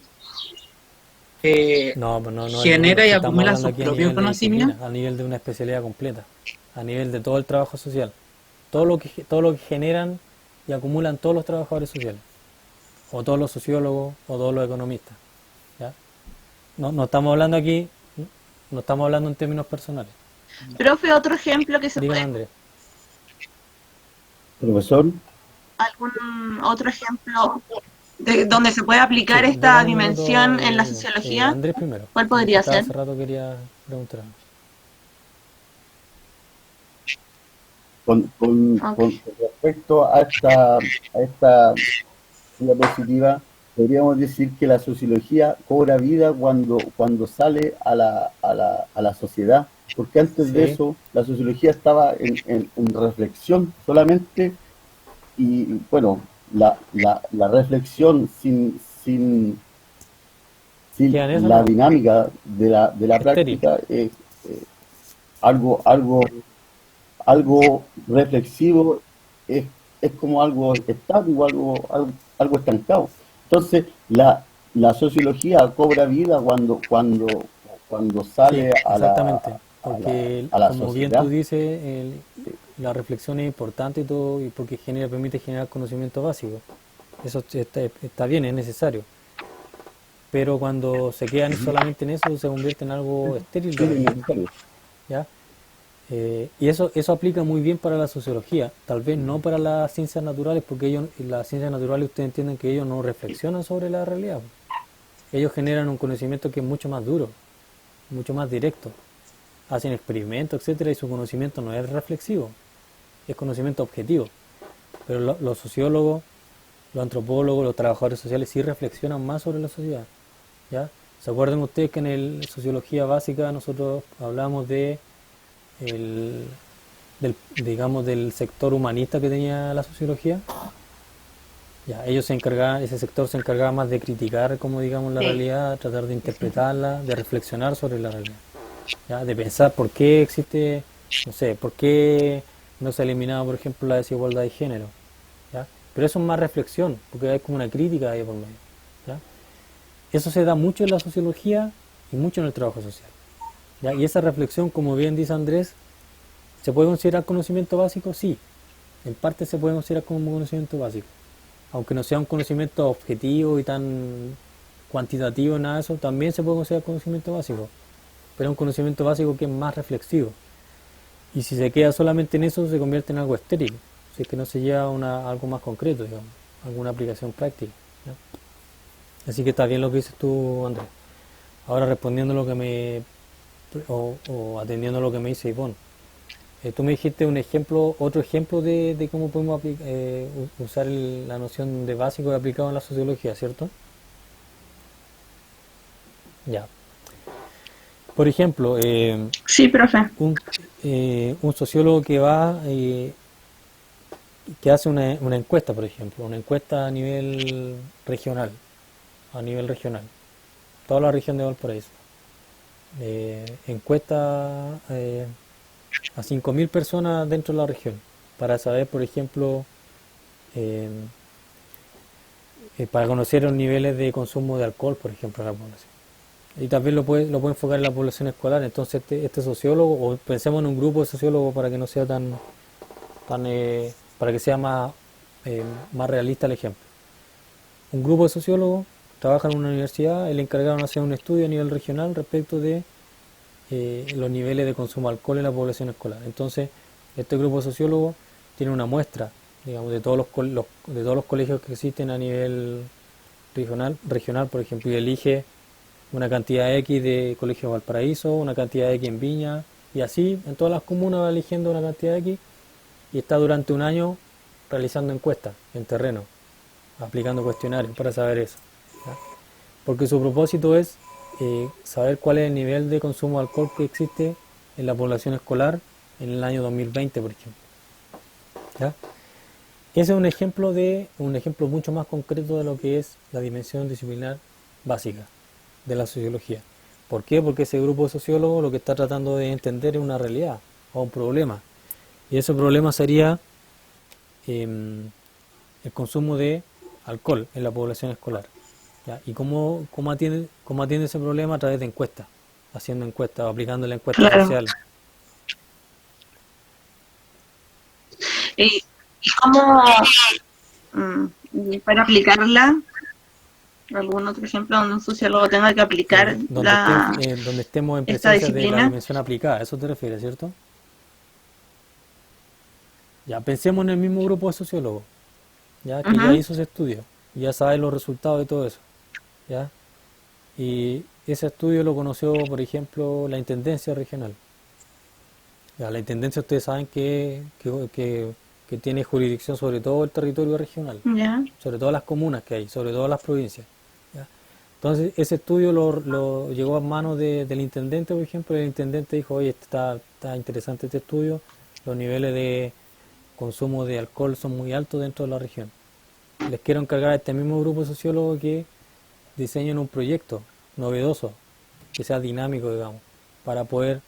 Speaker 1: No, pues no es de uno.
Speaker 4: genera y
Speaker 1: Si estamos
Speaker 4: acumula
Speaker 1: hablando
Speaker 4: sus
Speaker 1: aquí a
Speaker 4: propios
Speaker 1: nivel de disciplina,
Speaker 4: conocimientos.
Speaker 1: a nivel de una especialidad completa, a nivel de todo el trabajo social. Todo lo que generan y acumulan todos los trabajadores sociales, o todos los sociólogos, o todos los economistas. ¿Ya? No estamos hablando aquí, no estamos hablando en términos personales.
Speaker 8: profe, otro ejemplo que se
Speaker 1: Dígame,
Speaker 8: puede,
Speaker 1: Andrés.
Speaker 6: Profesor,
Speaker 8: algún otro ejemplo de donde se puede
Speaker 1: Sí,
Speaker 8: aplicar
Speaker 1: deme
Speaker 8: esta
Speaker 1: un minuto,
Speaker 8: dimensión en la
Speaker 1: Dime.
Speaker 8: sociología,
Speaker 1: Andrés primero.
Speaker 8: ¿cuál
Speaker 1: Que
Speaker 8: podría
Speaker 1: estaba
Speaker 8: ser?
Speaker 1: hace rato quería preguntar.
Speaker 8: Ok.
Speaker 6: con respecto a esta diapositiva, podríamos decir que la sociología cobra vida cuando sale a la sociedad, porque antes de
Speaker 1: Sí,
Speaker 6: eso la sociología estaba en reflexión solamente, y bueno, la reflexión sin
Speaker 1: queda en eso
Speaker 6: la
Speaker 1: nomás.
Speaker 6: dinámica de la
Speaker 1: Estéril.
Speaker 6: práctica es algo, algo, algo reflexivo, es, es como algo estático, algo estancado. Entonces, la sociología cobra vida cuando
Speaker 1: Sí,
Speaker 6: sale
Speaker 1: exactamente. Porque,
Speaker 6: a la
Speaker 1: como bien tú
Speaker 6: sociedad.
Speaker 1: dices, la reflexión es importante y todo, y porque permite generar conocimiento básico. Eso está bien, es necesario. Pero cuando se quedan solamente en eso, se convierte en algo estéril
Speaker 6: Sí,
Speaker 1: de
Speaker 6: es
Speaker 1: repente.
Speaker 6: necesario.
Speaker 1: ¿Ya? Y eso aplica muy bien para la sociología, tal vez no para las ciencias naturales, porque las ciencias naturales ustedes entienden que ellos no reflexionan sobre la realidad. Ellos generan un conocimiento que es mucho más duro, mucho más directo. Hacen experimentos, etcétera, y su conocimiento no es reflexivo, es conocimiento objetivo. Pero los sociólogos, los antropólogos, los trabajadores sociales sí reflexionan más sobre la sociedad. ¿Ya? ¿Se acuerdan ustedes que en sociología básica nosotros hablamos el, digamos, del sector humanista que tenía la sociología? Ya, ese sector se encargaba más de criticar, como digamos, la
Speaker 9: Sí,
Speaker 1: realidad, tratar de interpretarla, de reflexionar sobre la realidad, ¿ya? De pensar por qué existe, no sé, por qué no se ha eliminado, por ejemplo, la desigualdad de género, ¿ya? Pero eso es más reflexión, porque hay como una crítica ahí por medio, ¿ya? Eso se da mucho en la sociología y mucho en el trabajo social, ¿ya? Y esa reflexión, como bien dice Andrés, ¿se puede considerar conocimiento básico? Sí, en parte se puede considerar como conocimiento básico, aunque no sea un conocimiento objetivo y tan cuantitativo, nada de eso, también se puede considerar conocimiento básico, pero es un conocimiento básico que es más reflexivo. Y si se queda solamente en eso, se convierte en algo estéril, si es que no se lleva a algo más concreto, digamos, alguna aplicación práctica, ¿ya? Así que está bien lo que dices tú, Andrés. Ahora respondiendo lo que o atendiendo lo que me dice Ivonne. Tú me dijiste otro ejemplo de cómo podemos usar la noción de básico y aplicado en la sociología, ¿cierto? Ya. Por ejemplo,
Speaker 8: Sí, profe.
Speaker 1: un sociólogo que hace una encuesta, por ejemplo, una encuesta a nivel regional, toda la región de Valparaíso. Encuesta a 5.000 personas dentro de la región para saber, por ejemplo, eh, para conocer los niveles de consumo de alcohol, por ejemplo, en la población. Y también lo puede enfocar en la población escolar. Entonces, este sociólogo, o pensemos en un grupo de sociólogos para que no sea para que sea más realista el ejemplo. Un grupo de sociólogos trabaja en una universidad y le encargaron hacer un estudio a nivel regional respecto de los niveles de consumo de alcohol en la población escolar. Entonces, este grupo de sociólogos tiene una muestra, digamos, de todos de todos los colegios que existen a nivel regional, por ejemplo, y elige una cantidad X de colegios de Valparaíso, una cantidad X en Viña, y así en todas las comunas va eligiendo una cantidad X y está durante un año realizando encuestas en terreno, aplicando cuestionarios para saber eso, ¿ya? Porque su propósito es saber cuál es el nivel de consumo de alcohol que existe en la población escolar en el año 2020, por ejemplo, ¿ya? ese es un ejemplo mucho más concreto de lo que es la dimensión disciplinar básica de la sociología. ¿Por qué? Porque ese grupo de sociólogos lo que está tratando de entender es una realidad o un problema. Y ese problema sería el consumo de alcohol en la población escolar. ¿Ya? ¿Y cómo atiende ese problema? A través de encuestas, haciendo encuestas o aplicando la encuesta
Speaker 8: Claro.
Speaker 1: social.
Speaker 8: ¿Y cómo, y para aplicarla, algún otro ejemplo donde un sociólogo tenga que aplicar
Speaker 1: Donde estemos en
Speaker 8: esta
Speaker 1: presencia de la
Speaker 8: disciplina?
Speaker 1: dimensión aplicada, ¿a eso te refieres, cierto? Ya, pensemos en el mismo grupo de sociólogos, ya que ya
Speaker 8: Ujú.
Speaker 1: hizo ese estudio, ya sabe los resultados de todo eso, ¿ya? Y ese estudio lo conoció, por ejemplo, la Intendencia Regional. Ya, la Intendencia, ustedes saben que tiene jurisdicción sobre todo el territorio regional,
Speaker 8: Ya.
Speaker 1: sobre todas las comunas que hay, sobre todas las provincias. ¿Ya? Entonces, ese estudio lo llegó a manos del intendente, por ejemplo, y el intendente dijo, oye, está interesante este estudio, los niveles de consumo de alcohol son muy altos dentro de la región. Les quiero encargar a este mismo grupo de sociólogos que diseñen un proyecto novedoso, que sea dinámico, digamos, para poder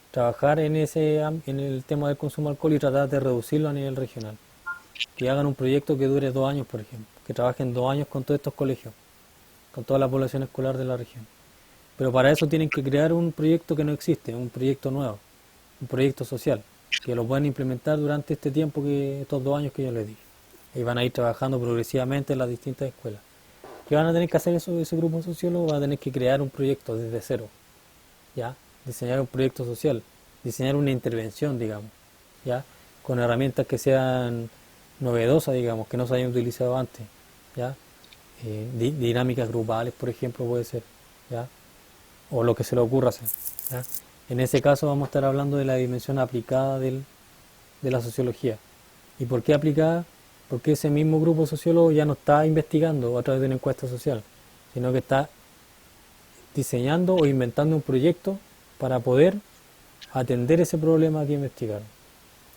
Speaker 1: trabajar en el tema del consumo de alcohol y tratar de reducirlo a nivel regional. Que hagan un proyecto que dure 2 años, por ejemplo, que trabajen 2 años con todos estos colegios, con toda la población escolar de la región. Pero para eso tienen que crear un proyecto que no existe, un proyecto nuevo, un proyecto social, que lo puedan implementar durante este tiempo, estos 2 años que yo les dije. Y van a ir trabajando progresivamente en las distintas escuelas. ¿Qué van a tener que hacer ese grupo de sociólogos? Van a tener que crear un proyecto desde cero, ¿ya? Diseñar un proyecto social, diseñar una intervención, digamos, ¿ya? Con herramientas que sean novedosas, digamos, que no se hayan utilizado antes, ¿ya? Dinámicas grupales, por ejemplo, puede ser, ¿ya? O lo que se le ocurra hacer, ¿ya? En ese caso vamos a estar hablando de la dimensión aplicada de la sociología. ¿Y por qué aplicada? Porque ese mismo grupo de sociólogos ya no está investigando a través de una encuesta social, sino que está diseñando o inventando un proyecto para poder atender ese problema que investigaron,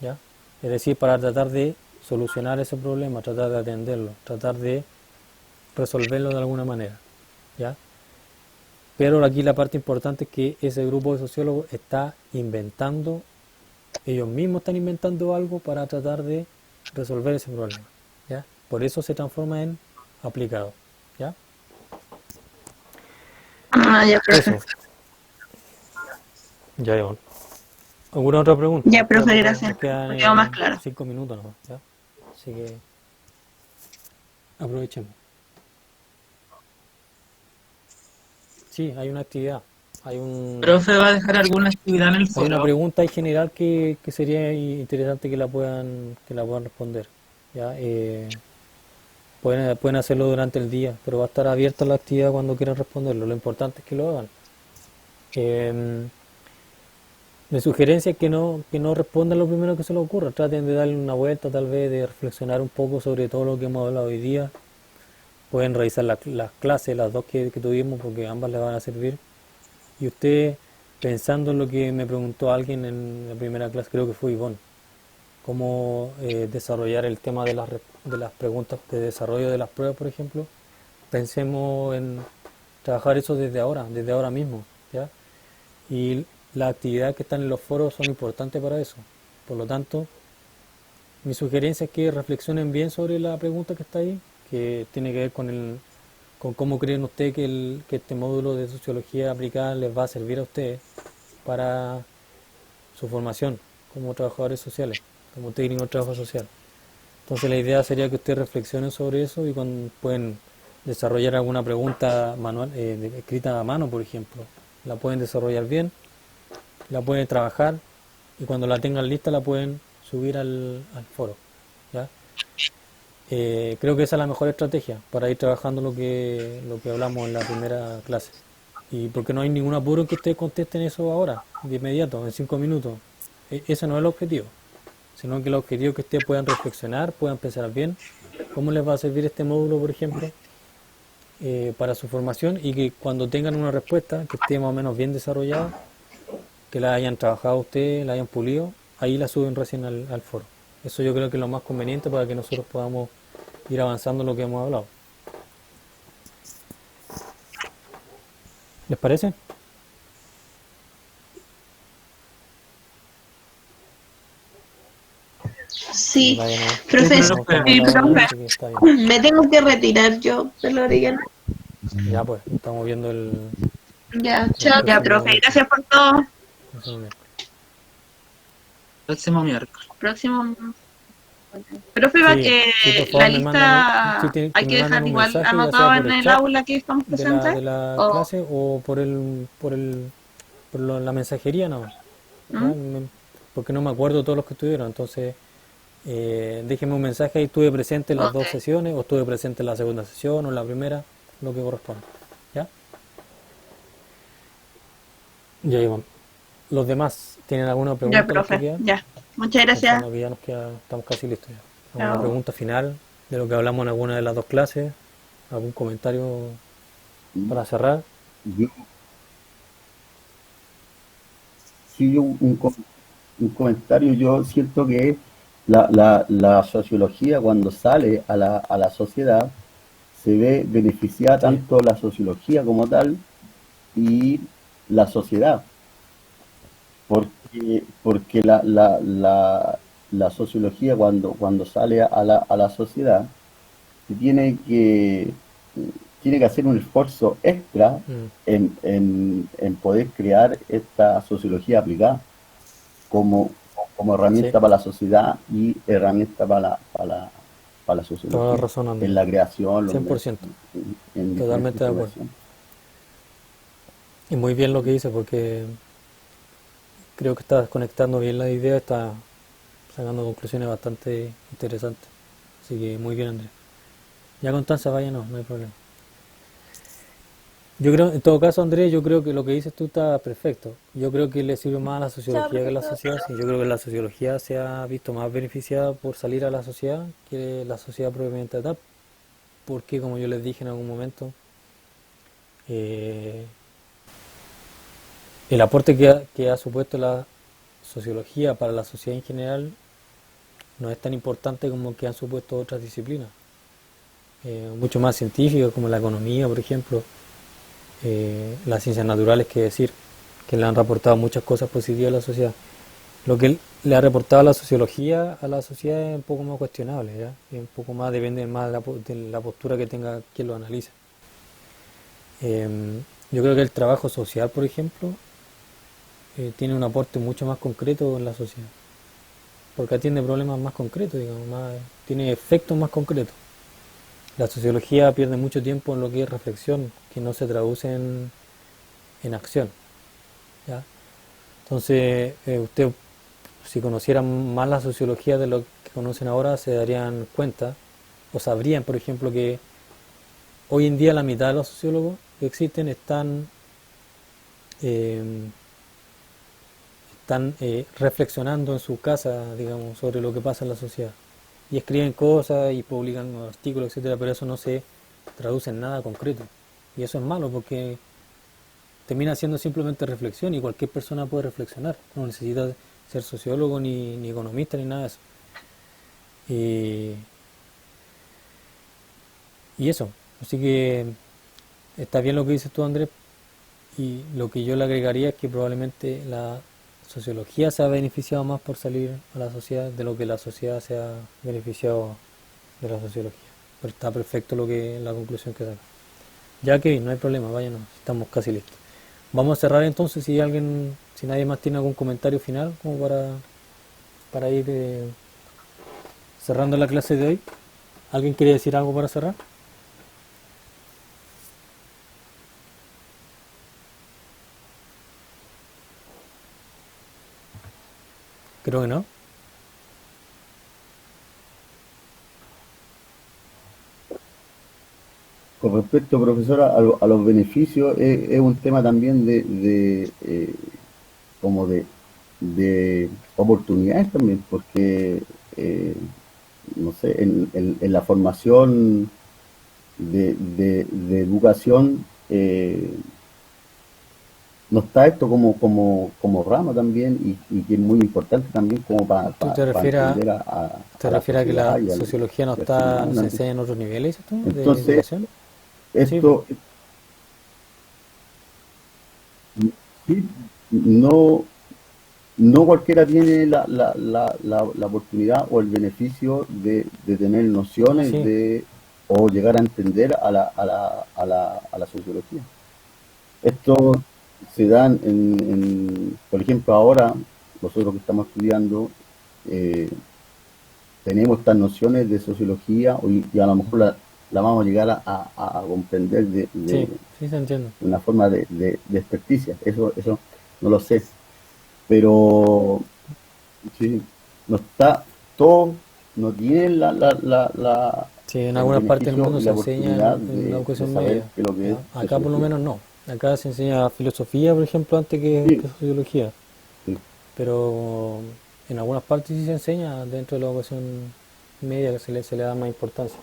Speaker 1: ¿ya? Es decir, para tratar de solucionar ese problema, tratar de atenderlo, tratar de resolverlo de alguna manera, ¿ya? Pero aquí la parte importante es que ese grupo de sociólogos está inventando, ellos mismos están inventando algo para tratar de resolver ese problema, ¿ya? Por eso se transforma en aplicado, ¿ya?
Speaker 8: Ya, profe.
Speaker 1: Eso. Ya, Ivonne. ¿Alguna otra pregunta?
Speaker 8: Ya, profe,
Speaker 1: Nos
Speaker 8: gracias.
Speaker 1: quedan,
Speaker 8: Me quedó más claro.
Speaker 1: 5 minutos nomás, ¿ya? Así que aprovechemos. Sí, hay una actividad,
Speaker 4: ¿Profe va a dejar alguna actividad en el
Speaker 1: hay una
Speaker 4: foro?
Speaker 1: pregunta en general que sería interesante que la puedan responder, ¿ya? Pueden hacerlo durante el día, pero va a estar abierta la actividad cuando quieran responderlo. Lo importante es que lo hagan. Mi sugerencia es que no respondan lo primero que se les ocurra. Traten de darle una vuelta, tal vez, de reflexionar un poco sobre todo lo que hemos hablado hoy día. Pueden revisar las clases, las 2 que tuvimos, porque ambas les van a servir. Y usted, pensando en lo que me preguntó alguien en la primera clase, creo que fue Ivonne, cómo desarrollar el tema de las preguntas de desarrollo de las pruebas, por ejemplo, pensemos en trabajar eso desde ahora mismo, ¿ya? Y las actividades que están en los foros son importantes para eso. Por lo tanto, mi sugerencia es que reflexionen bien sobre la pregunta que está ahí, que tiene que ver con cómo creen ustedes que este módulo de sociología aplicada les va a servir a ustedes para su formación como trabajadores sociales, como técnicos de trabajo social. Entonces la idea sería que ustedes reflexionen sobre eso y pueden desarrollar alguna pregunta manual, escrita a mano, por ejemplo. La pueden desarrollar bien, la pueden trabajar y cuando la tengan lista la pueden subir al foro, ¿ya? Creo que esa es la mejor estrategia para ir trabajando lo que hablamos en la primera clase. Y porque no hay ningún apuro en que ustedes contesten eso ahora, de inmediato, en 5 minutos. Ese no es el objetivo, sino que el objetivo es que ustedes puedan reflexionar, puedan pensar bien cómo les va a servir este módulo, por ejemplo, para su formación, y que cuando tengan una respuesta que esté más o menos bien desarrollada, que la hayan trabajado ustedes, la hayan pulido, ahí la suben recién al foro, Eso yo creo que es lo más conveniente para que nosotros podamos ir avanzando en lo que hemos hablado. ¿Les parece?
Speaker 5: Sí,
Speaker 1: Vaya, no.
Speaker 5: profesor,
Speaker 1: Estamos estamos a
Speaker 5: sí,
Speaker 1: la hora,
Speaker 5: profe,
Speaker 1: así que está bien.
Speaker 5: me tengo que retirar yo de la orellana.
Speaker 1: Ya pues, estamos viendo
Speaker 5: Ya,
Speaker 1: el
Speaker 5: chao.
Speaker 8: Ya,
Speaker 1: próximo
Speaker 8: profe,
Speaker 1: miércoles.
Speaker 8: gracias por todo.
Speaker 1: Próximo miércoles.
Speaker 4: Próximo miércoles.
Speaker 8: Próximo. Profe, va
Speaker 1: Sí,
Speaker 8: que
Speaker 1: sí, por
Speaker 8: la
Speaker 1: favor me mandan,
Speaker 8: lista
Speaker 1: que
Speaker 8: hay
Speaker 1: me
Speaker 8: que
Speaker 1: manden
Speaker 8: dejar
Speaker 1: un
Speaker 8: igual
Speaker 1: mensaje, ya sea
Speaker 8: anotado
Speaker 1: por
Speaker 8: en
Speaker 1: el
Speaker 8: el
Speaker 1: chat
Speaker 8: aula que estamos presentes.
Speaker 1: de la
Speaker 8: O,
Speaker 1: clase o por la mensajería nomás, ¿ya?
Speaker 8: ¿Mm?
Speaker 1: Porque no me acuerdo todos los que estuvieron, entonces déjenme un mensaje ahí, estuve presente en las
Speaker 8: Ok.
Speaker 1: dos sesiones, o estuve presente en la segunda sesión, o en la primera, lo que corresponda, ¿ya? Ya, Iván. ¿Los demás tienen alguna
Speaker 8: Ya,
Speaker 1: pregunta, los que
Speaker 8: profe,
Speaker 1: quedan?
Speaker 8: ya. Muchas gracias.
Speaker 1: Pensando que ya nos queda, estamos casi listos ya. ¿Alguna
Speaker 8: Chao.
Speaker 1: pregunta final de lo que hablamos en alguna de las dos clases? ¿Algún comentario para cerrar?
Speaker 6: Yo, sí, un comentario, yo siento que la sociología cuando sale a la sociedad se ve beneficiada
Speaker 1: Sí,
Speaker 6: tanto la sociología como tal y la sociedad, porque la sociología cuando sale a la sociedad tiene que, tiene que hacer un esfuerzo extra
Speaker 1: mm,
Speaker 6: en poder crear esta sociología aplicada como, como
Speaker 1: sí,
Speaker 6: herramienta para la sociedad y herramienta para la
Speaker 1: toda la
Speaker 6: sociología,
Speaker 1: razón,
Speaker 6: en
Speaker 1: Andrés.
Speaker 6: la creación,
Speaker 1: 100%,
Speaker 6: en diferentes
Speaker 1: totalmente de acuerdo.
Speaker 6: situaciones.
Speaker 1: Y muy bien lo que dice, porque creo que estás conectando bien la idea, estás sacando conclusiones bastante interesantes. Así que muy bien, Andrés. Ya Constanza, vaya, no hay problema. Yo creo, en todo caso, Andrés, yo creo que lo que dices tú está perfecto. Yo creo que le sirve más a la sociología que a la sociedad. Sí, yo creo que la sociología se ha visto más beneficiada por salir a la sociedad que la sociedad propiamente tal, porque como yo les dije en algún momento, eh, el aporte que ha supuesto la sociología para la sociedad en general no es tan importante como que han supuesto otras disciplinas, mucho más científicas como la economía, por ejemplo, las ciencias naturales, que decir, que le han reportado muchas cosas positivas a la sociedad. Lo que le ha reportado la sociología a la sociedad es un poco más cuestionable, ¿ya? Y un poco más depende más de la postura que tenga quien lo analice. Yo creo que el trabajo social, por ejemplo, tiene un aporte mucho más concreto en la sociedad, porque atiende problemas más concretos, digamos, tiene efectos más concretos. La sociología pierde mucho tiempo en lo que es reflexión, que no se traduce en acción, ¿ya? Entonces, usted, si conocieran más la sociología de lo que conocen ahora, se darían cuenta, o sabrían, por ejemplo, que hoy en día la mitad de los sociólogos que existen eh, están reflexionando en su casa, digamos, sobre lo que pasa en la sociedad. Y escriben cosas y publican artículos, etcétera, pero eso no se traduce en nada concreto. Y eso es malo porque termina siendo simplemente reflexión y cualquier persona puede reflexionar. No necesita ser sociólogo ni economista ni nada de eso. Y, y eso. Así que está bien lo que dices tú, Andrés, y lo que yo le agregaría es que probablemente la sociología se ha beneficiado más por salir a la sociedad de lo que la sociedad se ha beneficiado de la sociología. Pero está perfecto la conclusión que saca. Ya, Kevin, no hay problema, váyanos, estamos casi listos. Vamos a cerrar entonces, si nadie más tiene algún comentario final como para ir cerrando la clase de hoy. ¿Alguien quiere decir algo para cerrar? Creo que no.
Speaker 6: Con respecto, profesora, a los beneficios, es un tema también como de oportunidades también, porque, no sé, en la formación de educación, no está esto como rama también y que es muy importante también como para
Speaker 1: ¿Tú te refieres
Speaker 6: entender
Speaker 1: te
Speaker 6: a la
Speaker 1: refieres a que la
Speaker 6: sociedad y
Speaker 1: sociología no
Speaker 6: al ser
Speaker 1: está, no se
Speaker 6: humano.
Speaker 1: enseña en otros niveles, dices tú, de
Speaker 6: Entonces,
Speaker 1: educación? Sí, pues.
Speaker 6: esto sí, no, no cualquiera tiene la oportunidad o el beneficio de tener
Speaker 1: Ah,
Speaker 6: nociones
Speaker 1: sí,
Speaker 6: o llegar a entender a la sociología. Esto se dan por ejemplo, ahora nosotros que estamos estudiando eh, tenemos estas nociones de sociología y a lo mejor la vamos a llegar a comprender de
Speaker 1: sí, sí se entiende.
Speaker 6: una forma de experticia. Eso no lo sé, pero sí, no está todo, no tienen
Speaker 1: Sí, en
Speaker 6: el
Speaker 1: algunas partes del
Speaker 6: beneficio
Speaker 1: mundo
Speaker 6: y
Speaker 1: se
Speaker 6: la
Speaker 1: enseña
Speaker 6: oportunidad
Speaker 1: en la
Speaker 6: de
Speaker 1: educación
Speaker 6: saber
Speaker 1: media.
Speaker 6: qué es lo que es
Speaker 1: ¿Ya? Acá por lo
Speaker 6: sociología.
Speaker 1: menos no. Acá se enseña filosofía, por ejemplo, antes
Speaker 6: Sí,
Speaker 1: que sociología.
Speaker 6: sí,
Speaker 1: Pero en algunas partes sí se enseña dentro de la educación media que se le da más importancia.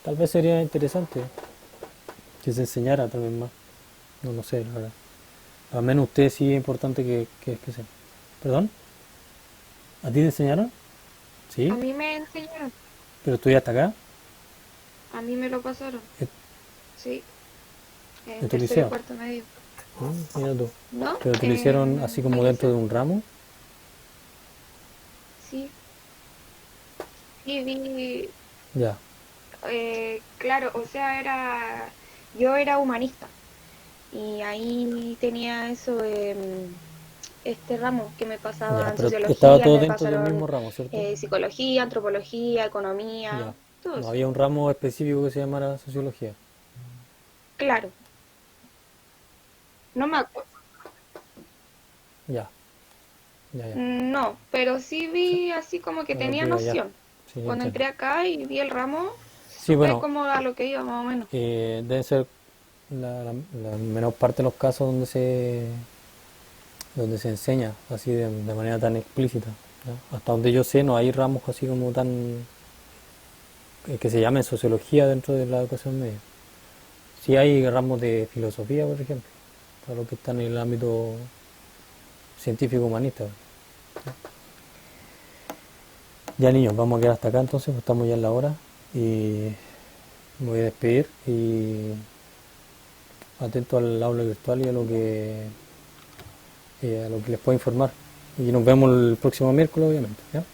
Speaker 1: Tal vez sería interesante que se enseñara tal vez más. No lo sé, la verdad. Al menos usted sí es importante que se... ¿Perdón? ¿A ti te enseñaron?
Speaker 10: A
Speaker 1: Sí,
Speaker 10: mí me enseñaron,
Speaker 1: pero estudiaste acá,
Speaker 10: a mí me lo pasaron,
Speaker 1: en,
Speaker 10: sí,
Speaker 1: en
Speaker 10: en
Speaker 1: tu
Speaker 10: tercero y
Speaker 1: liceo.
Speaker 10: cuarto medio.
Speaker 1: Mira tú.
Speaker 10: ¿No?
Speaker 1: Pero te lo hicieron así
Speaker 10: En
Speaker 1: como dentro
Speaker 10: Fallecer,
Speaker 1: de un ramo.
Speaker 10: sí. Y vi,
Speaker 1: Ya,
Speaker 10: claro, o sea, yo era humanista y ahí tenía eso, este ramo que me
Speaker 1: ya,
Speaker 10: pasaban
Speaker 1: pero estaba
Speaker 10: sociología,
Speaker 1: todo
Speaker 10: me
Speaker 1: dentro del
Speaker 10: pasaron
Speaker 1: mismo ramo, ¿cierto?
Speaker 10: psicología, antropología, economía,
Speaker 1: Ya.
Speaker 10: todo
Speaker 1: No
Speaker 10: eso.
Speaker 1: había un ramo específico que se llamara sociología.
Speaker 10: Claro, no me acuerdo.
Speaker 1: Ya, ya.
Speaker 10: No, pero sí
Speaker 1: Sí,
Speaker 10: vi así como que
Speaker 1: la
Speaker 10: tenía
Speaker 1: práctica ya.
Speaker 10: noción.
Speaker 1: Sí, yo
Speaker 10: Cuando
Speaker 1: entiendo.
Speaker 10: entré acá y vi el ramo,
Speaker 1: Sí,
Speaker 10: supe
Speaker 1: bueno,
Speaker 10: como a lo que iba más o menos.
Speaker 1: debe ser la menor parte de los casos donde se enseña así de manera tan explícita. ¿Ya? Hasta donde yo sé, no hay ramos así como tan que se llamen sociología dentro de la educación media. Sí hay ramos de filosofía, por ejemplo, para los que están en el ámbito científico humanista. Ya niños, vamos a quedar hasta acá entonces, pues estamos ya en la hora y me voy a despedir y atento al aula virtual y a lo que les pueda informar. Y nos vemos el próximo miércoles, obviamente. ¿Ya?